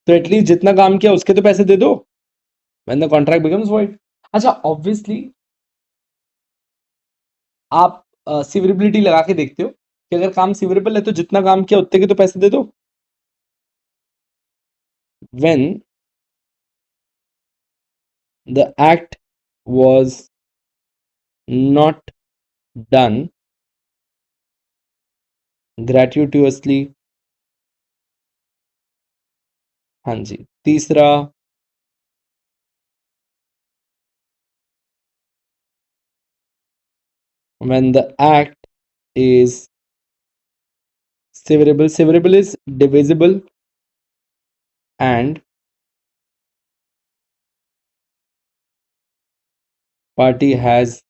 तो एटलीस्ट जितना काम किया उसके तो पैसे दे दो। when the contract becomes void। अच्छा, ऑब्वियसली आप सिवरेबिलिटी लगा के देखते हो कि अगर काम सिवरेबल है तो जितना काम किया उतने के तो पैसे दे दो। when the act was not done gratuitously। हाँ जी, तीसरा when the act is severable is divisible and party has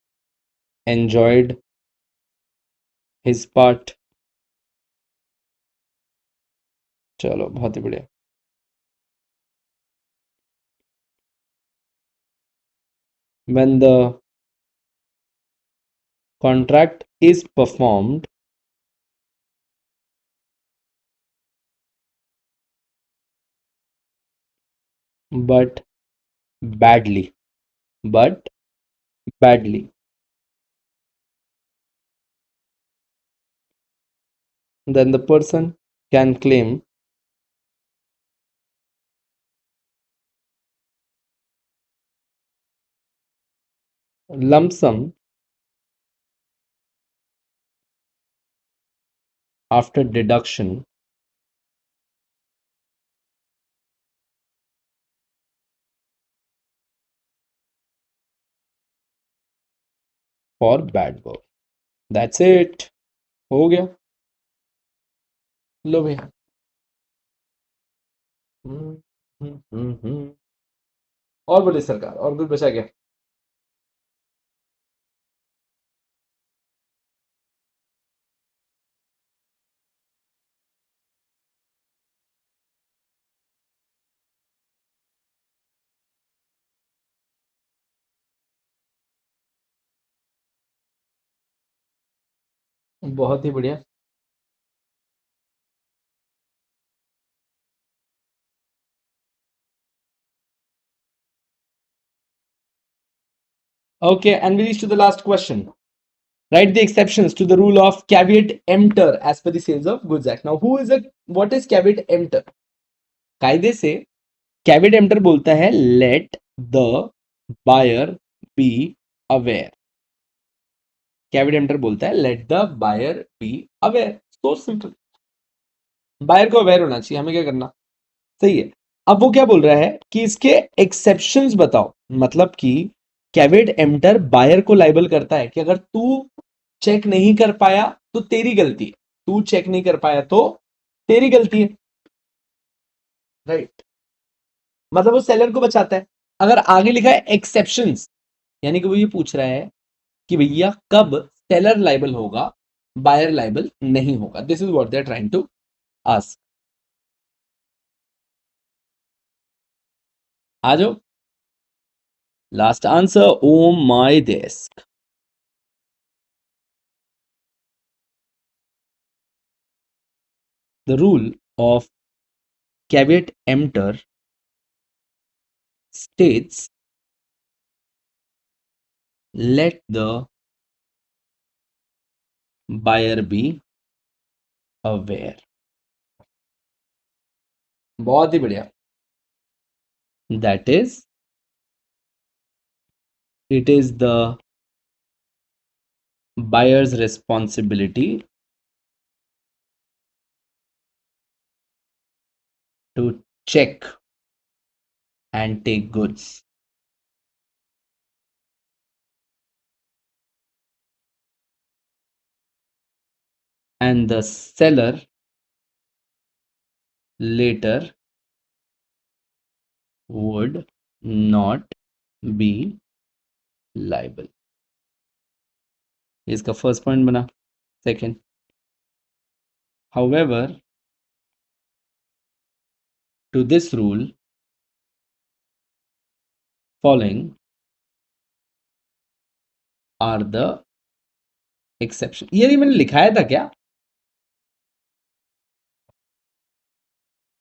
enjoyed his part. चलो बहुत ही बढ़िया. When the contract is performed but badly, but badly, then the person can claim lump sum after deduction for bad work. That's it. हो गया. लो भैया. हम्म, और बोले सरकार, और कुछ बचा क्या? बहुत ही बढ़िया. Okay, and we reach to the last question. Write the exceptions to the rule of caveat emptor as per the Sales of Goods Act. Now, what is caveat emptor? कायदे से caveat emptor बोलता है let the buyer be aware. Caveat emptor बोलता है let the buyer be aware. So simple. Buyer को aware होना चाहिए, हमें क्या करना. सही है. अब वो क्या बोल रहा है कि इसके एक्सेप्शंस बताओ. मतलब कि कैवेट एम्प्टर बायर को लाइबल करता है कि अगर तू चेक नहीं कर पाया तो तेरी गलती है, तू चेक नहीं कर पाया तो तेरी गलती है. राइट. मतलब वो सेलर को बचाता है. अगर आगे लिखा है एक्सेप्शंस, यानी कि वो ये पूछ रहा है कि भैया कब सेलर लाइबल होगा, बायर लाइबल नहीं होगा. This is what they are trying to ask. आ जाओ. Last answer. Oh my desk. The rule of caveat emptor states let the buyer be aware. बहुत ही बढ़िया. That is, it is the buyer's responsibility to check and take goods. And the seller later would not be liable. इसका first point बना. Second, however, to this rule, following are the exception. ये मैंने लिखाया था क्या?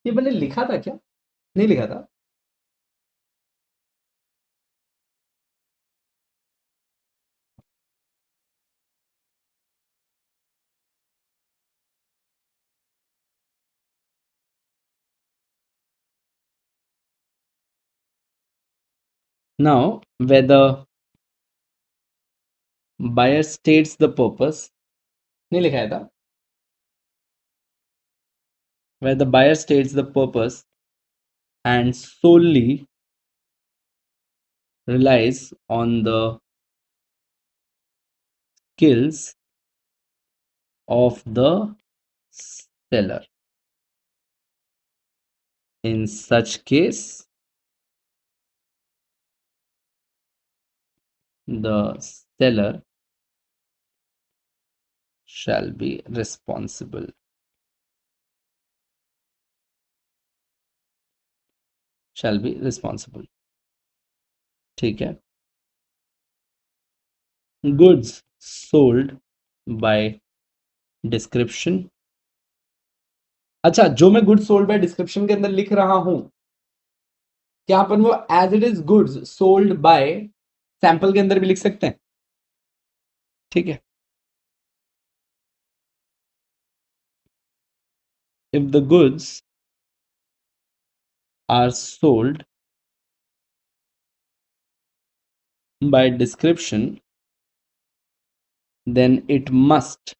ये मैंने लिखा था क्या? नहीं लिखा था. Now, whether buyer states the purpose, नहीं लिखाया था. Where the buyer states the purpose and solely relies on the skills of the seller. In such case, the seller shall be responsible. Shall be responsible. ठीक है. Goods sold by description. अच्छा, जो मैं goods sold by description के अंदर लिख रहा हूं, क्या अपन वो as it is goods sold by sample के अंदर भी लिख सकते हैं? ठीक है. If the goods are sold by description, then it must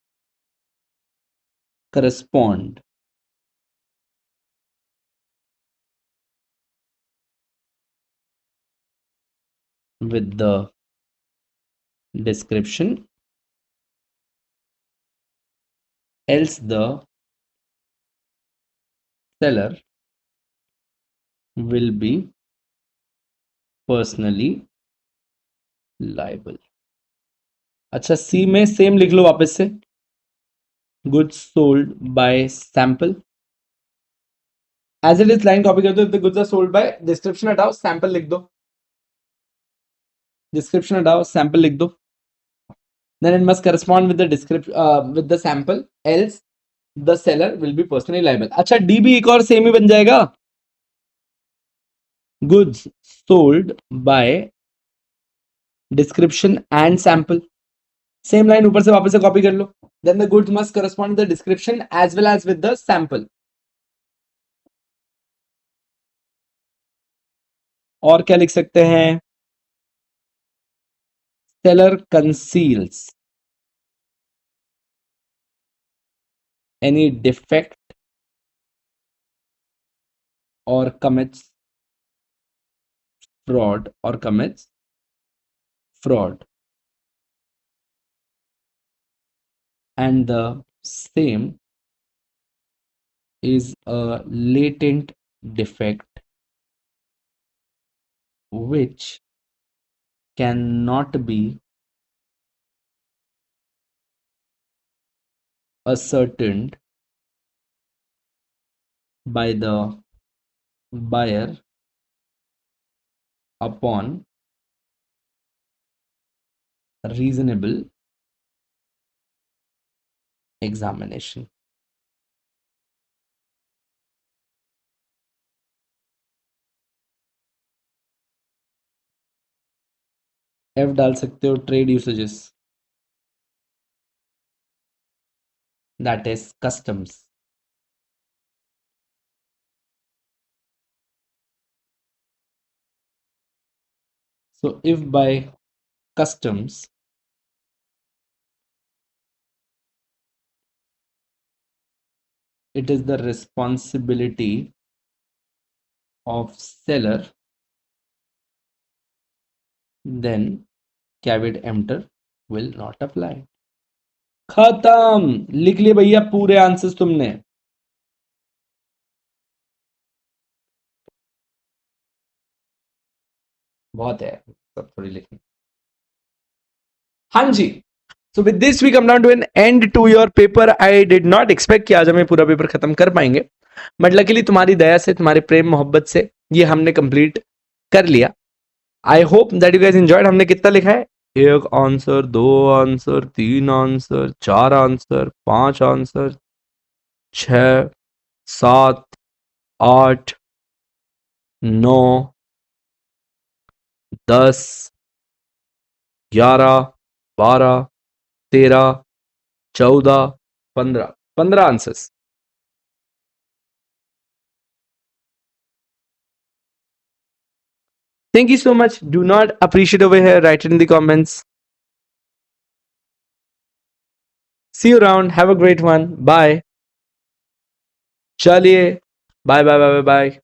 correspond with the description, else the seller will be personally liable. अच्छा, सी में सेम लिख लो वापस से. Goods sold by sample, as it is line copy कर दो. If the goods are sold by description हटाओ, sample लिख दो. डिस्क्रिप्शन हटाओ, सैंपल लिख दो. Then it must correspond with the description with the sample, else the seller will be personally liable. अच्छा, D भी एक और सेम ही बन जाएगा. Goods sold by description and sample. Same line ऊपर से वापस से कॉपी कर लो. Then the goods must correspond with the description as well as with the sample. और क्या लिख सकते हैं? Seller conceals any defect or commits fraud, and the same is a latent defect which cannot be ascertained by the buyer upon reasonable examination. F डाल सकते हो, trade usages, that is customs. So if by customs it is the responsibility of seller, then caveat emptor will not apply. खत्म. लिख लिए भैया पूरे answers तुमने. बहुत है, सब थोड़ी लिखनी. हाँ जी. So with this we come down to an end to your paper. I did not expect कि आज हमें पूरा पेपर खत्म कर पाएंगे, बट लकीली तुम्हारी दया से, तुम्हारे प्रेम मोहब्बत से ये हमने कंप्लीट कर लिया. I hope that you guys enjoyed. हमने कितना लिखा है? 1 answer, 2 answer, 3 answer, 4 answer, 5 answer, 6, 7, 8, 9, 10, 11, 12, 13, 14, 15 answers. Thank you so much. Do not appreciate over here. Write it in the comments. See you around. Have a great one. Bye. चलिए, bye bye bye bye bye.